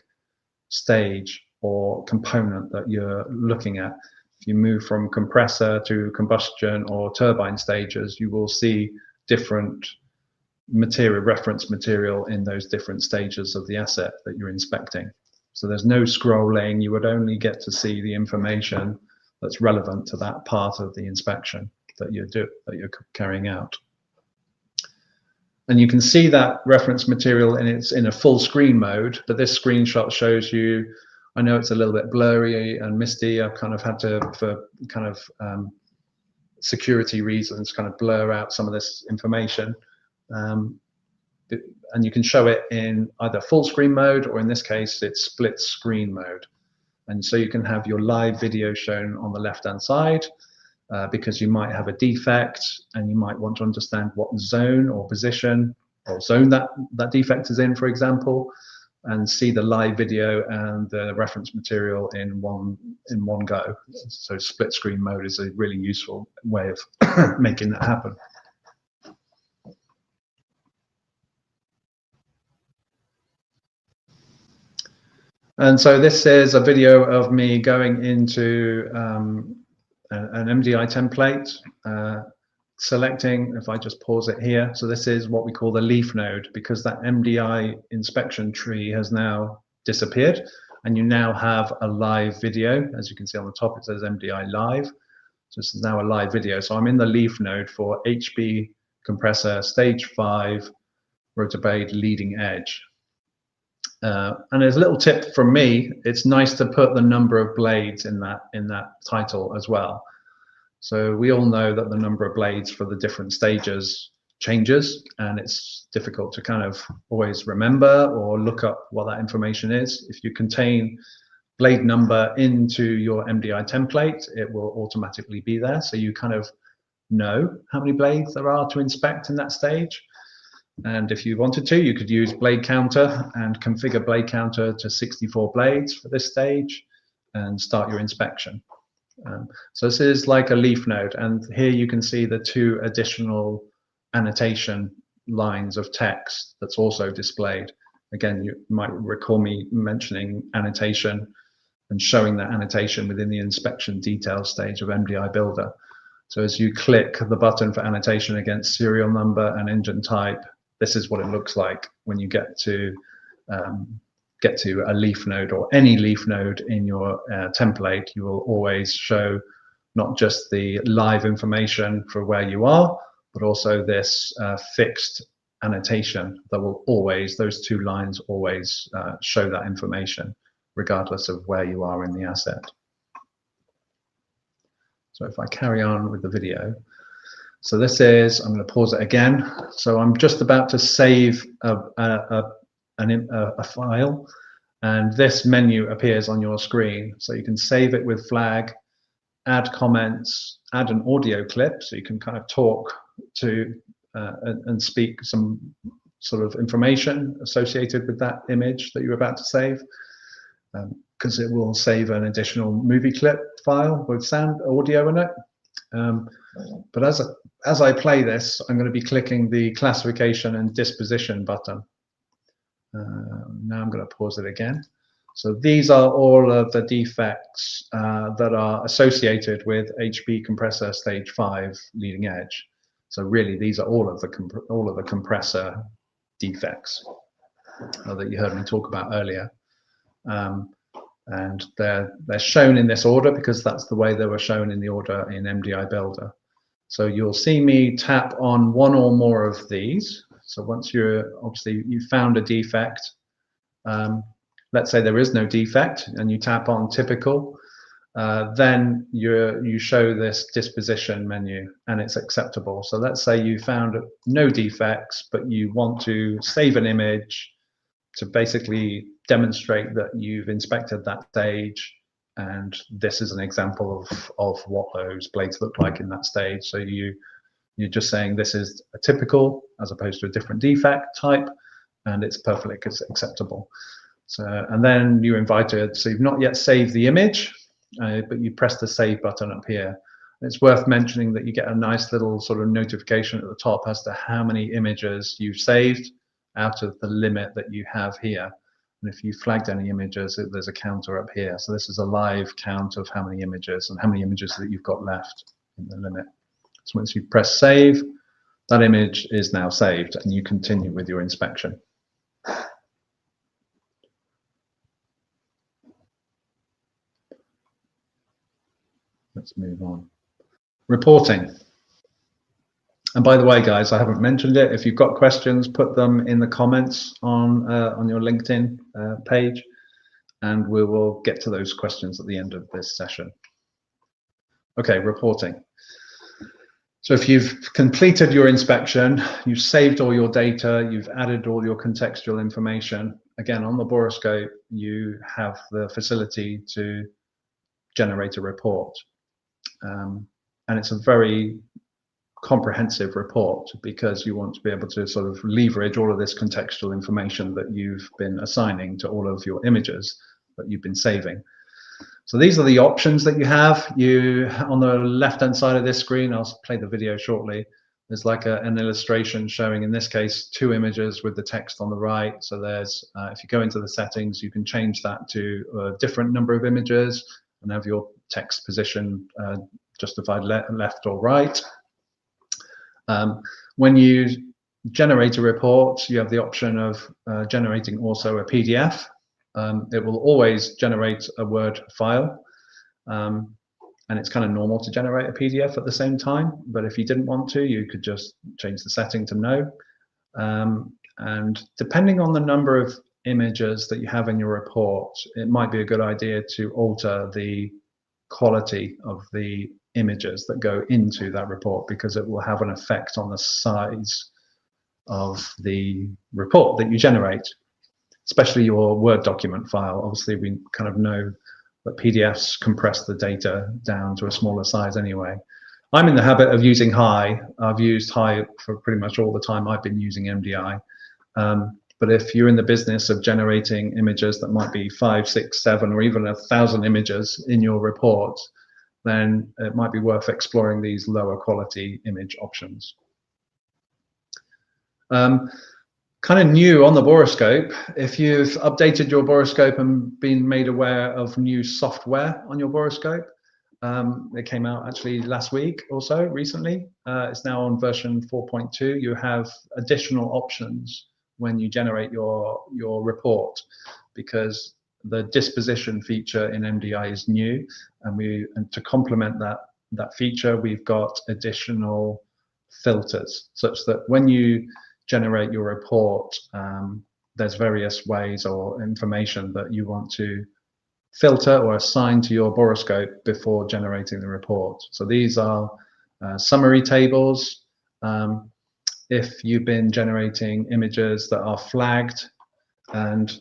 stage or component that you're looking at. If you move from compressor to combustion or turbine stages, you will see different reference material in those different stages of the asset that you're inspecting. So there's no scrolling. You would only get to see the information that's relevant to that part of the inspection that you're carrying out. And you can see that reference material in a full screen mode, but this screenshot shows you, I know it's a little bit blurry and misty. I've kind of had to, for kind of security reasons, kind of blur out some of this information. And you can show it in either full screen mode, or in this case, it's split screen mode. And so you can have your live video shown on the left-hand side, because you might have a defect and you might want to understand what zone or position or zone that defect is in, for example, and see the live video and the reference material in one go. So split screen mode is a really useful way of making that happen. And so this is a video of me going into an MDI template, selecting, if I just pause it here, so this is what we call the leaf node, because that MDI inspection tree has now disappeared, and you now have a live video. As you can see on the top, it says MDI live. So this is now a live video. So I'm in the leaf node for HB compressor stage 5 rotor blade leading edge. And there's a little tip from me. It's nice to put the number of blades in that title as well. So we all know that the number of blades for the different stages changes, and it's difficult to kind of always remember or look up what that information is. If you contain blade number into your MDI template, it will automatically be there. So you kind of know how many blades there are to inspect in that stage. And if you wanted to, you could use blade counter and configure blade counter to 64 blades for this stage and start your inspection. So this is like a leaf node, and here you can see the 2 additional annotation lines of text that's also displayed. Again, you might recall me mentioning annotation and showing that annotation within the inspection detail stage of MDI Builder. So as you click the button for annotation against serial number and engine type, this is what it looks like when you get to a leaf node or any leaf node in your template. You will always show not just the live information for where you are, but also this fixed annotation that will always, those 2 lines always show that information, regardless of where you are in the asset. So if I carry on with the video. So this is, I'm going to pause it again. So I'm just about to save a file, and this menu appears on your screen. So you can save it with flag, add comments, add an audio clip, so you can kind of talk to and speak some sort of information associated with that image that you're about to save, because it will save an additional movie clip file with sound audio in it. But as I play this, I'm going to be clicking the classification and disposition button. Now I'm going to pause it again. So these are all of the defects that are associated with HB compressor stage 5 leading edge. So really, these are all of the compressor defects that you heard me talk about earlier. And they're shown in this order because that's the way they were shown in the order in MDI Builder. So you'll see me tap on one or more of these. So once you found a defect, let's say there is no defect, and you tap on typical, then you show this disposition menu and it's acceptable. So let's say you found no defects, but you want to save an image to basically demonstrate that you've inspected that stage, and this is an example of what those blades look like in that stage. So you're just saying this is a typical as opposed to a different defect type, and it's perfectly acceptable. So, and then you invited, so you've not yet saved the image, but you press the save button up here. It's worth mentioning that you get a nice little sort of notification at the top as to how many images you've saved out of the limit that you have here. And if you flagged any images, there's a counter up here. So this is a live count of how many images and how many images that you've got left in the limit. So once you press save, that image is now saved and you continue with your inspection. Let's move on. Reporting. And by the way, guys, I haven't mentioned it. If you've got questions, put them in the comments on your LinkedIn page, and we will get to those questions at the end of this session. Okay, reporting. So if you've completed your inspection, you've saved all your data, you've added all your contextual information, again, on the borescope, you have the facility to generate a report. And it's a very comprehensive report because you want to be able to sort of leverage all of this contextual information that you've been assigning to all of your images that you've been saving. So these are the options that you have. On the left-hand side of this screen, I'll play the video shortly, there's like an illustration showing, in this case, 2 images with the text on the right. So there's, if you go into the settings, you can change that to a different number of images and have your text position justified left or right. When you generate a report, you have the option of generating also a PDF. It will always generate a Word file, and it's kind of normal to generate a PDF at the same time, but if you didn't want to, you could just change the setting to no. And depending on the number of images that you have in your report, it might be a good idea to alter the quality of the images that go into that report, because it will have an effect on the size of the report that you generate, especially your Word document file. Obviously, we kind of know that PDFs compress the data down to a smaller size anyway. I'm in the habit of using high. I've used high for pretty much all the time I've been using MDI. But if you're in the business of generating images that might be 5, 6, 7, or even 1,000 images in your report, then it might be worth exploring these lower quality image options. Kind of new on the borescope, if you've updated your borescope and been made aware of new software on your borescope, it came out actually last week or so, recently. It's now on version 4.2. You have additional options when you generate your report, because the disposition feature in MDI is new, and to complement that feature, we've got additional filters, such that when you generate your report, there's various ways or information that you want to filter or assign to your borescope before generating the report. So these are summary tables. If you've been generating images that are flagged and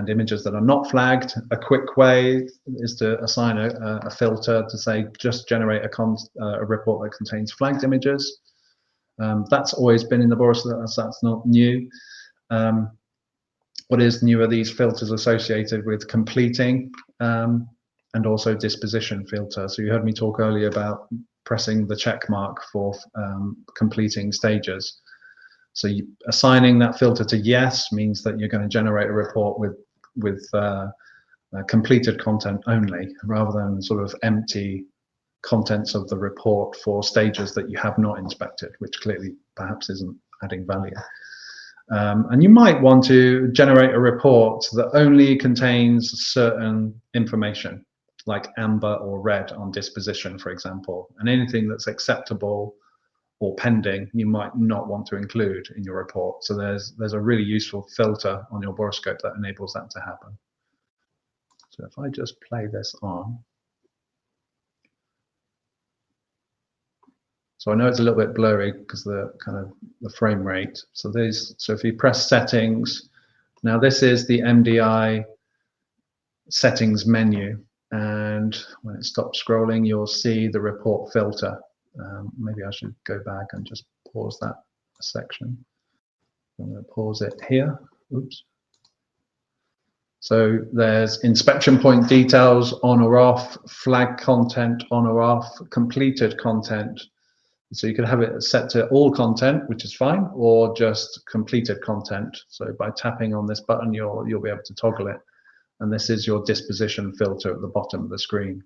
images that are not flagged, a quick way is to assign a filter to say just generate a report that contains flagged images. That's always been in the borescope, that's not new. What is new are these filters associated with completing and also disposition filter. So you heard me talk earlier about pressing the check mark for completing stages. So assigning that filter to yes means that you're going to generate a report with completed content only, rather than sort of empty contents of the report for stages that you have not inspected, which clearly perhaps isn't adding value. And you might want to generate a report that only contains certain information, like amber or red on disposition, for example, and anything that's acceptable or pending you might not want to include in your report. So there's a really useful filter on your borescope that enables that to happen. So if I just play this on, so I know it's a little bit blurry because the frame rate. So if you press settings, now this is the MDI settings menu, and when it stops scrolling, you'll see the report filter. Maybe I should go back and just pause that section. I'm going to pause it here. Oops. So there's inspection point details on or off, flag content on or off, completed content. So you can have it set to all content, which is fine, or just completed content. So by tapping on this button, you'll be able to toggle it. And this is your disposition filter at the bottom of the screen.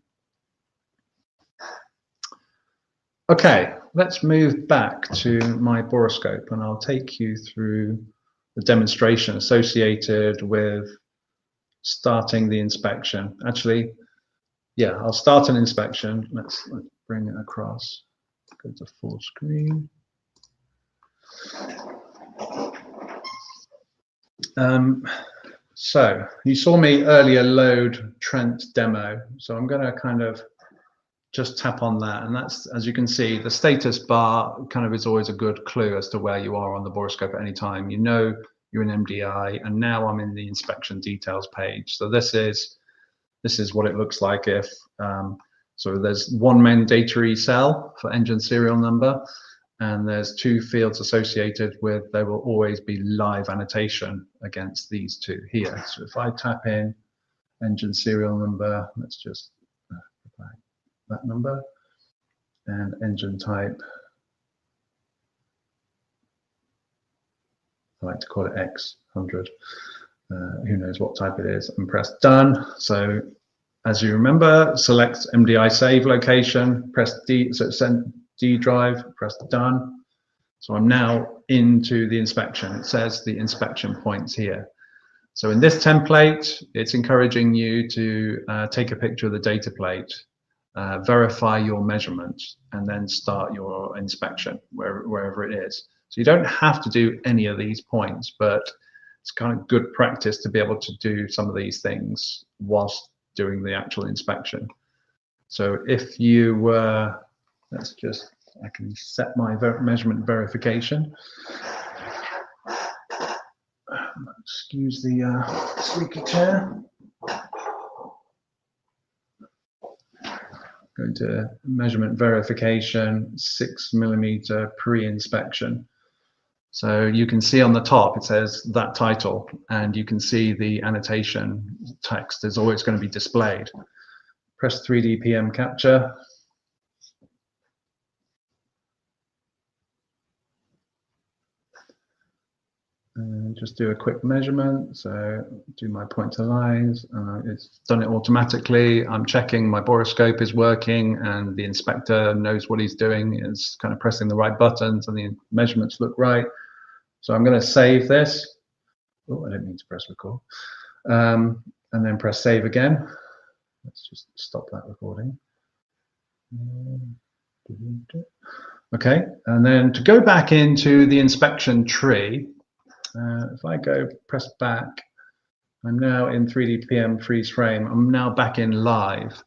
Okay, let's move back to my borescope, and I'll take you through the demonstration associated with starting the inspection. Actually, yeah, I'll start an inspection. Let's bring it across. Go to full screen. So you saw me earlier load Trent demo. So I'm going to kind of just tap on that, and that's, as you can see, the status bar kind of is always a good clue as to where you are on the borescope at any time. You know you're in MDI, and now I'm in the inspection details page. So this is what it looks like if so there's one mandatory cell for engine serial number, and there's two fields associated with, there will always be live annotation against these two here. So if I tap in engine serial number, let's just provide that number, and engine type, I like to call it X100, who knows what type it is, and press done. So as you remember, select MDI save location, press D, so send D drive, press done. So I'm now into the inspection. It says the inspection points here. So in this template, it's encouraging you to take a picture of the data plate, verify your measurements, and then start your inspection wherever it is. So you don't have to do any of these points, but it's kind of good practice to be able to do some of these things whilst doing the actual inspection. So if you were, I can set my measurement verification. Excuse the squeaky chair. Going to measurement verification, 6mm pre-inspection. So you can see on the top, it says that title, and you can see the annotation text is always going to be displayed. Press 3D PM capture. And just do a quick measurement. So do my pointer lines. It's done it automatically. I'm checking my borescope is working, and the inspector knows what he's doing. It's kind of pressing the right buttons, and the measurements look right. So I'm going to save this. Oh, I didn't mean to press record. And then press save again. Let's just stop that recording. Okay, and then to go back into the inspection tree, if I go press back, I'm now in 3D PM freeze frame. I'm now back in live.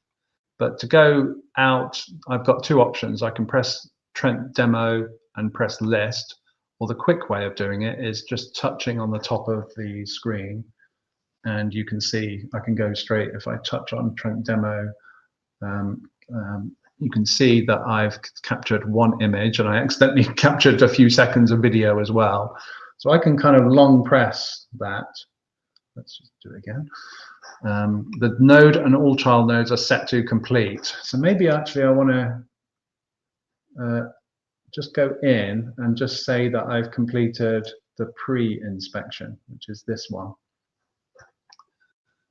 But to go out, I've got two options. I can press Trent demo and press list, or the quick way of doing it is just touching on the top of the screen, and you can see I can go straight. If I touch on Trent demo, you can see that I've captured one image, and I accidentally captured a few seconds of video as well. So I can kind of long press that. Let's just do it again. The node and all child nodes are set to complete. So maybe actually I want to just go in and just say that I've completed the pre-inspection, which is this one.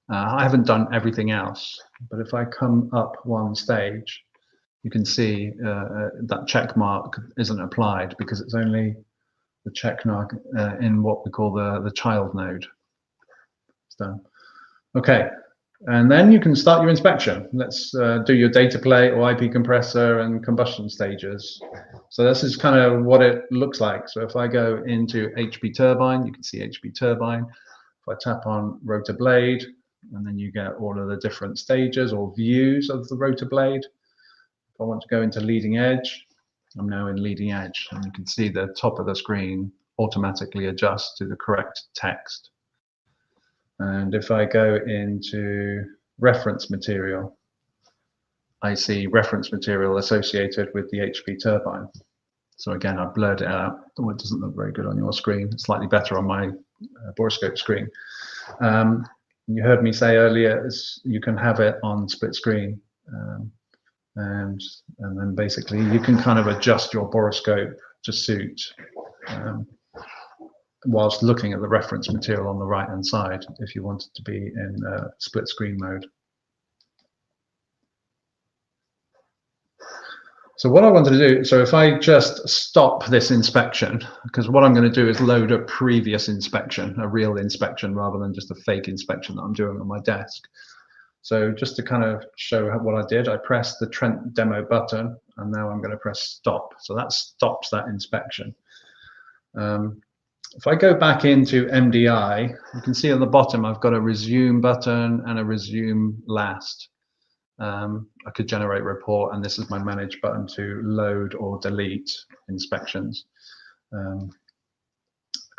I haven't done everything else, but if I come up one stage, you can see that check mark isn't applied because it's only the check mark in what we call the child node. It's done. Okay, and then you can start your inspection. Let's do your data plate or IP compressor and combustion stages. So this is kind of what it looks like. So if I go into HP turbine, you can see HP turbine. If I tap on rotor blade, and then you get all of the different stages or views of the rotor blade. If I want to go into leading edge, I'm now in leading edge, and you can see the top of the screen automatically adjusts to the correct text. And if I go into reference material, I see reference material associated with the HP turbine. So again, I've blurred it out. Oh, it doesn't look very good on your screen. It's slightly better on my borescope screen. You heard me say earlier, you can have it on split screen. And then basically you can kind of adjust your borescope to suit whilst looking at the reference material on the right hand side if you want it to be in split screen mode. So what I wanted to do, so if I just stop this inspection, because what I'm going to do is load a previous inspection, a real inspection rather than just a fake inspection that I'm doing on my desk. So just to kind of show what I did, I pressed the Trent demo button, and now I'm going to press stop. So that stops that inspection. If I go back into MDI, you can see at the bottom I've got a resume button and a resume last. I could generate report, and this is my manage button to load or delete inspections. I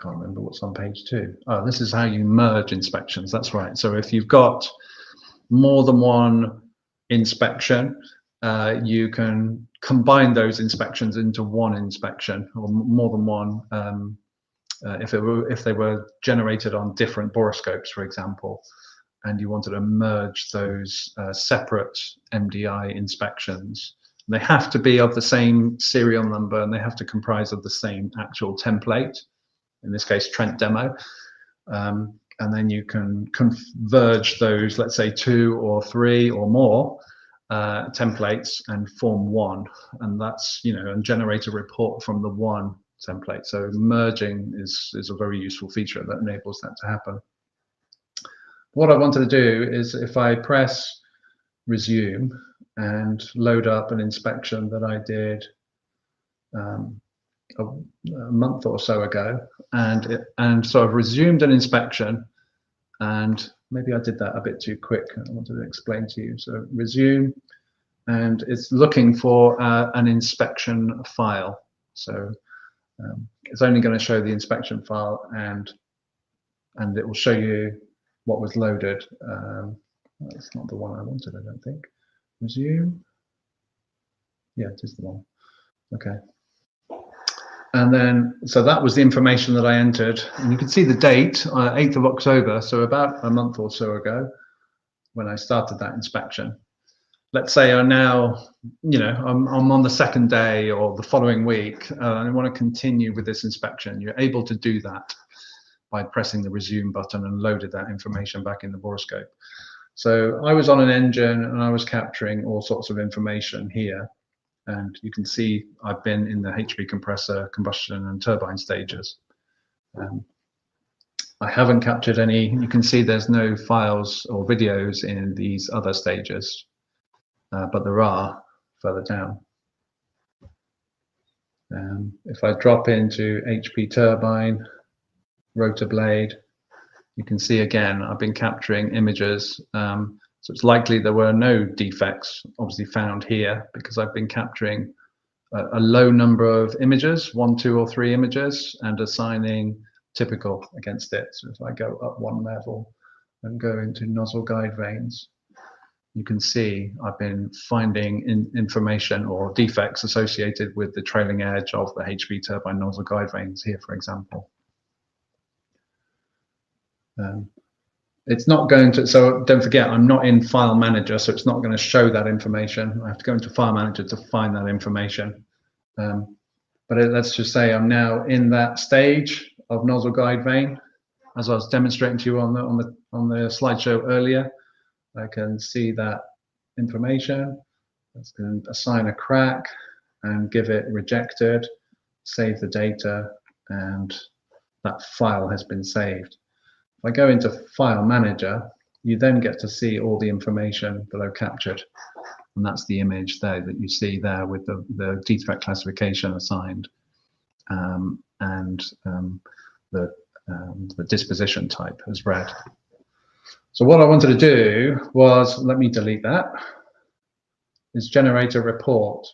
can't remember what's on page 2. Oh, this is how you merge inspections. That's right. So if you've got more than one inspection, you can combine those inspections into one inspection, or more than one. If they were generated on different borescopes, for example, and you wanted to merge those separate MDI inspections, they have to be of the same serial number, and they have to comprise of the same actual template, in this case Trent demo, and then you can converge those, let's say 2 or 3 or more templates and form one, and that's, you know, and generate a report from the one template. So merging is a very useful feature that enables that to happen. What I wanted to do is, if I press resume and load up an inspection that I did a month or so ago, and so I've resumed an inspection, and maybe I did that a bit too quick. I wanted to explain to you. So resume, and it's looking for an inspection file. So it's only going to show the inspection file, and it will show you what was loaded. That's not the one I wanted, I don't think. Resume. Yeah, it is the one. Okay. And then, so that was the information that I entered, and you can see the date, 8th of October, so about a month or so ago, when I started that inspection. Let's say I'm now, you know, I'm on the second day or the following week, and I want to continue with this inspection. You're able to do that by pressing the resume button and loaded that information back in the borescope. So I was on an engine and I was capturing all sorts of information here. And you can see I've been in the HP compressor, combustion and turbine stages. I haven't captured any. You can see there's no files or videos in these other stages, but there are further down. If I drop into HP turbine, rotor blade, you can see again I've been capturing images, so it's likely there were no defects obviously found here, because I've been capturing a low number of images, 1, 2 or 3 images, and assigning typical against it. So if I go up one level and go into nozzle guide vanes, you can see I've been finding information or defects associated with the trailing edge of the HP turbine nozzle guide vanes here, for example. It's not going to, so don't forget, I'm not in File Manager, so it's not going to show that information. I have to go into File Manager to find that information. But let's just say I'm now in that stage of nozzle guide vane, as I was demonstrating to you on the slideshow earlier. I can see that information. Let's then assign a crack and give it rejected, save the data, and that file has been saved. If I go into File Manager, you then get to see all the information that I've captured. And that's the image there that you see there with the defect classification assigned and the disposition type as red. So what I wanted to do was, let me delete that, is generate a report.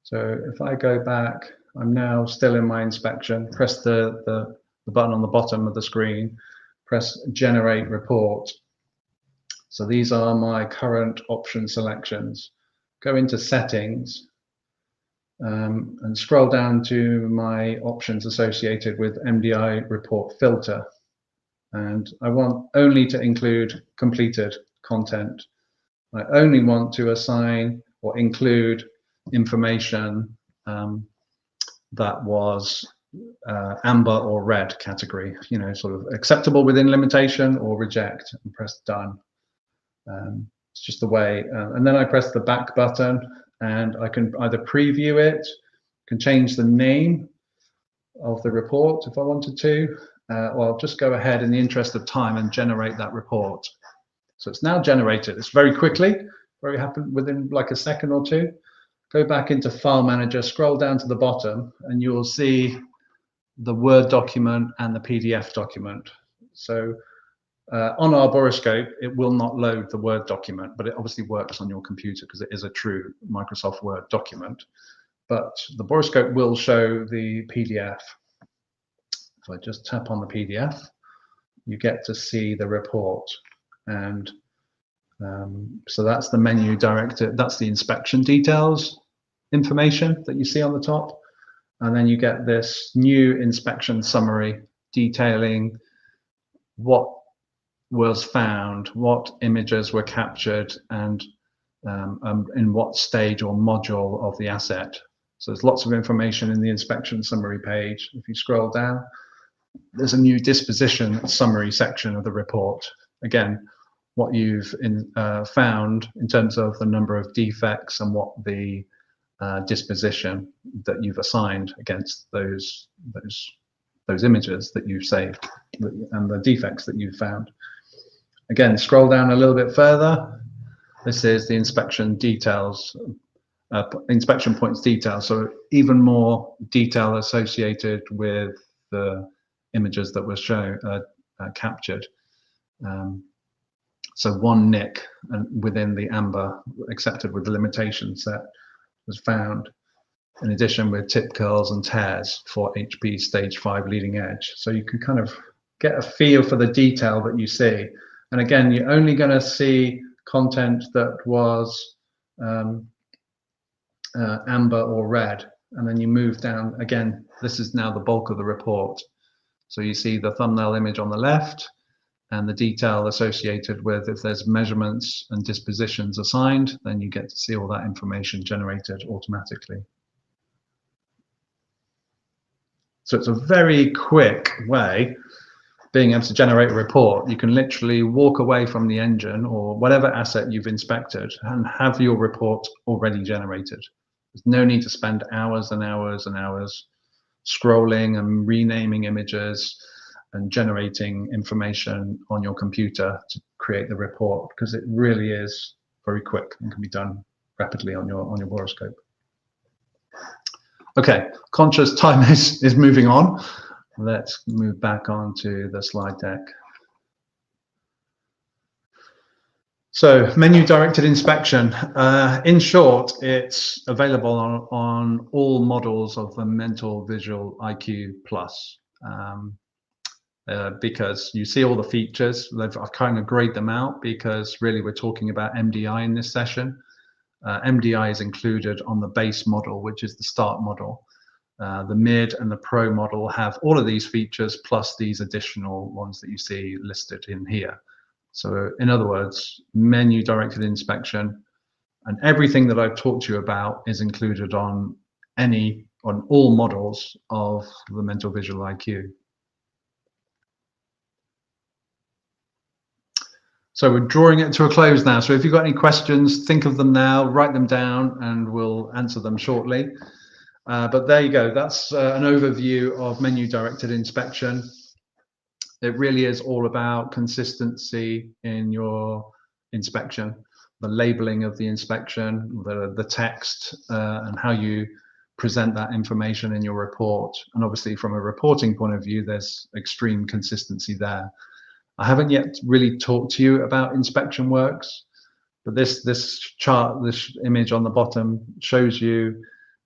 So if I go back, I'm now still in my inspection, press the button on the bottom of the screen, press Generate Report. So these are my current option selections. Go into Settings and scroll down to my options associated with MDI Report Filter. And I want only to include completed content. I only want to assign or include information that was amber or red category, you know, sort of acceptable within limitation or reject, and press Done. It's just the way, and then I press the back button and I can either preview it, can change the name of the report if I wanted to, or I'll just go ahead in the interest of time and generate that report. So it's now generated. It's very quickly, very happened within like a second or two. Go back into File Manager, scroll down to the bottom, and you will see the Word document and the PDF document. So on our borescope, it will not load the Word document, but it obviously works on your computer because it is a true Microsoft Word document. But the borescope will show the PDF. If I just tap on the PDF, you get to see the report. And so that's the menu directed, that's the inspection details information that you see on the top. And then you get this new inspection summary detailing what was found, what images were captured, and in what stage or module of the asset. So there's lots of information in the inspection summary page. If you scroll down, there's a new disposition summary section of the report. Again, what you've found in terms of the number of defects and what the disposition that you've assigned against those images that you've saved and the defects that you've found. Again, scroll down a little bit further. This is the inspection details, inspection points detail. So even more detail associated with the images that were captured. So one nick within the amber accepted with the limitation set was found, in addition with tip curls and tears for HP stage 5 leading edge. So you can kind of get a feel for the detail that you see. And again, you're only going to see content that was amber or red. And then you move down, again, this is now the bulk of the report. So you see the thumbnail image on the left and the detail associated with, if there's measurements and dispositions assigned, then you get to see all that information generated automatically. So it's a very quick way being able to generate a report. You can literally walk away from the engine or whatever asset you've inspected and have your report already generated. There's no need to spend hours and hours and hours scrolling and renaming images and generating information on your computer to create the report, because it really is very quick and can be done rapidly on your borescope. Okay, conscious time is moving on. Let's move back onto the slide deck. So menu directed inspection. In short, it's available on all models of the Mental Visual IQ Plus. Because you see all the features. I've kind of grayed them out because really we're talking about MDI in this session. MDI is included on the base model, which is the start model. The mid and the pro model have all of these features plus these additional ones that you see listed in here. So in other words, menu directed inspection and everything that I've talked to you about is included on any on all models of the mental visual IQ. So we're drawing it to a close now. So if you've got any questions, think of them now, write them down, and we'll answer them shortly. But there you go. That's an overview of menu-directed inspection. It really is all about consistency in your inspection, the labeling of the inspection, the text, and how you present that information in your report. And obviously, from a reporting point of view, there's extreme consistency there. I haven't yet really talked to you about inspection works, but this chart, this image on the bottom shows you,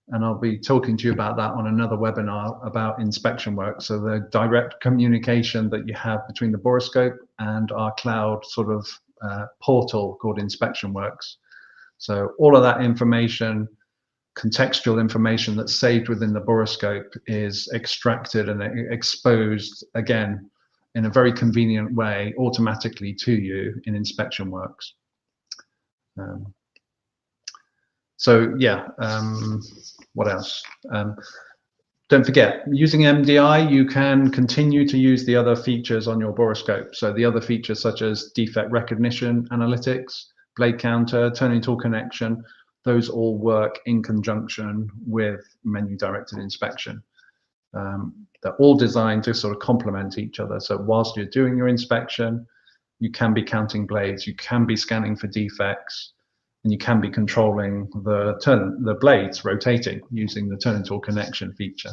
and I'll be talking to you about that on another webinar about inspection work. So the direct communication that you have between the borescope and our cloud sort of portal called Inspection Works. So all of that information, contextual information that's saved within the borescope, is extracted and exposed again in a very convenient way automatically to you in Inspection Works. So yeah, what else? Don't forget, using MDI, you can continue to use the other features on your borescope. So the other features such as defect recognition, analytics, blade counter, turning tool connection, those all work in conjunction with menu-directed inspection. They're all designed to sort of complement each other. So whilst you're doing your inspection, you can be counting blades, you can be scanning for defects, and you can be controlling the blades rotating using the turning tool connection feature.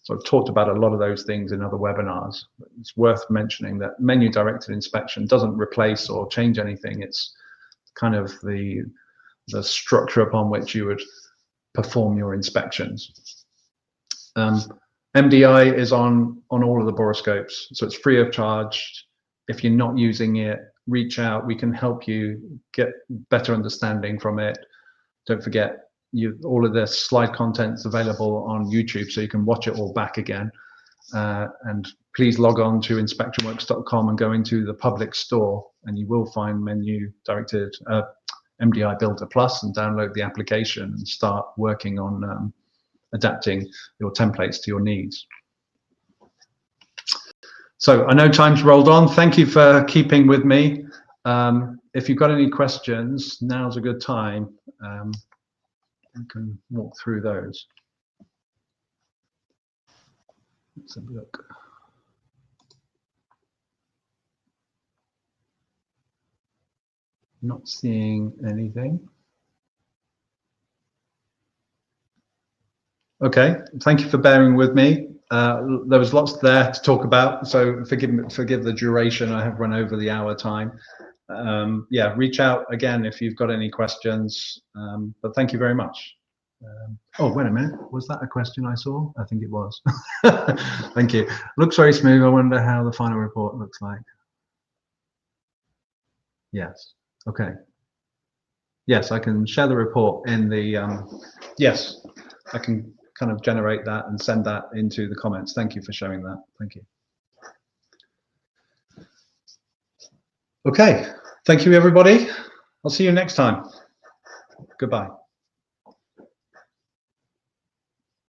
So I've talked about a lot of those things in other webinars. It's worth mentioning that menu-directed inspection doesn't replace or change anything. It's kind of the structure upon which you would perform your inspections. MDI is on all of the borescopes, so it's free of charge. If you're not using it, reach out. We can help you get better understanding from it. Don't forget, all of the slide content's available on YouTube, so you can watch it all back again. And please log on to inspectionworks.com and go into the public store, and you will find menu-directed MDI Builder Plus, and download the application and start working on adapting your templates to your needs. So I know time's rolled on. Thank you for keeping with me. If you've got any questions, now's a good time. I can walk through those. Let's have a look. Not seeing anything. Okay, thank you for bearing with me. There was lots there to talk about, so forgive the duration. I have run over the hour time. Yeah, reach out again if you've got any questions, but thank you very much. Oh, wait a minute, was that a question I saw? I think it was. Thank you. Looks very smooth. I wonder how the final report looks like. Yes, okay. Yes, I can share the report in the, yes, I can kind of generate that and send that into the comments. Thank you for showing that. Thank you. Okay, thank you everybody. I'll see you next time. Goodbye.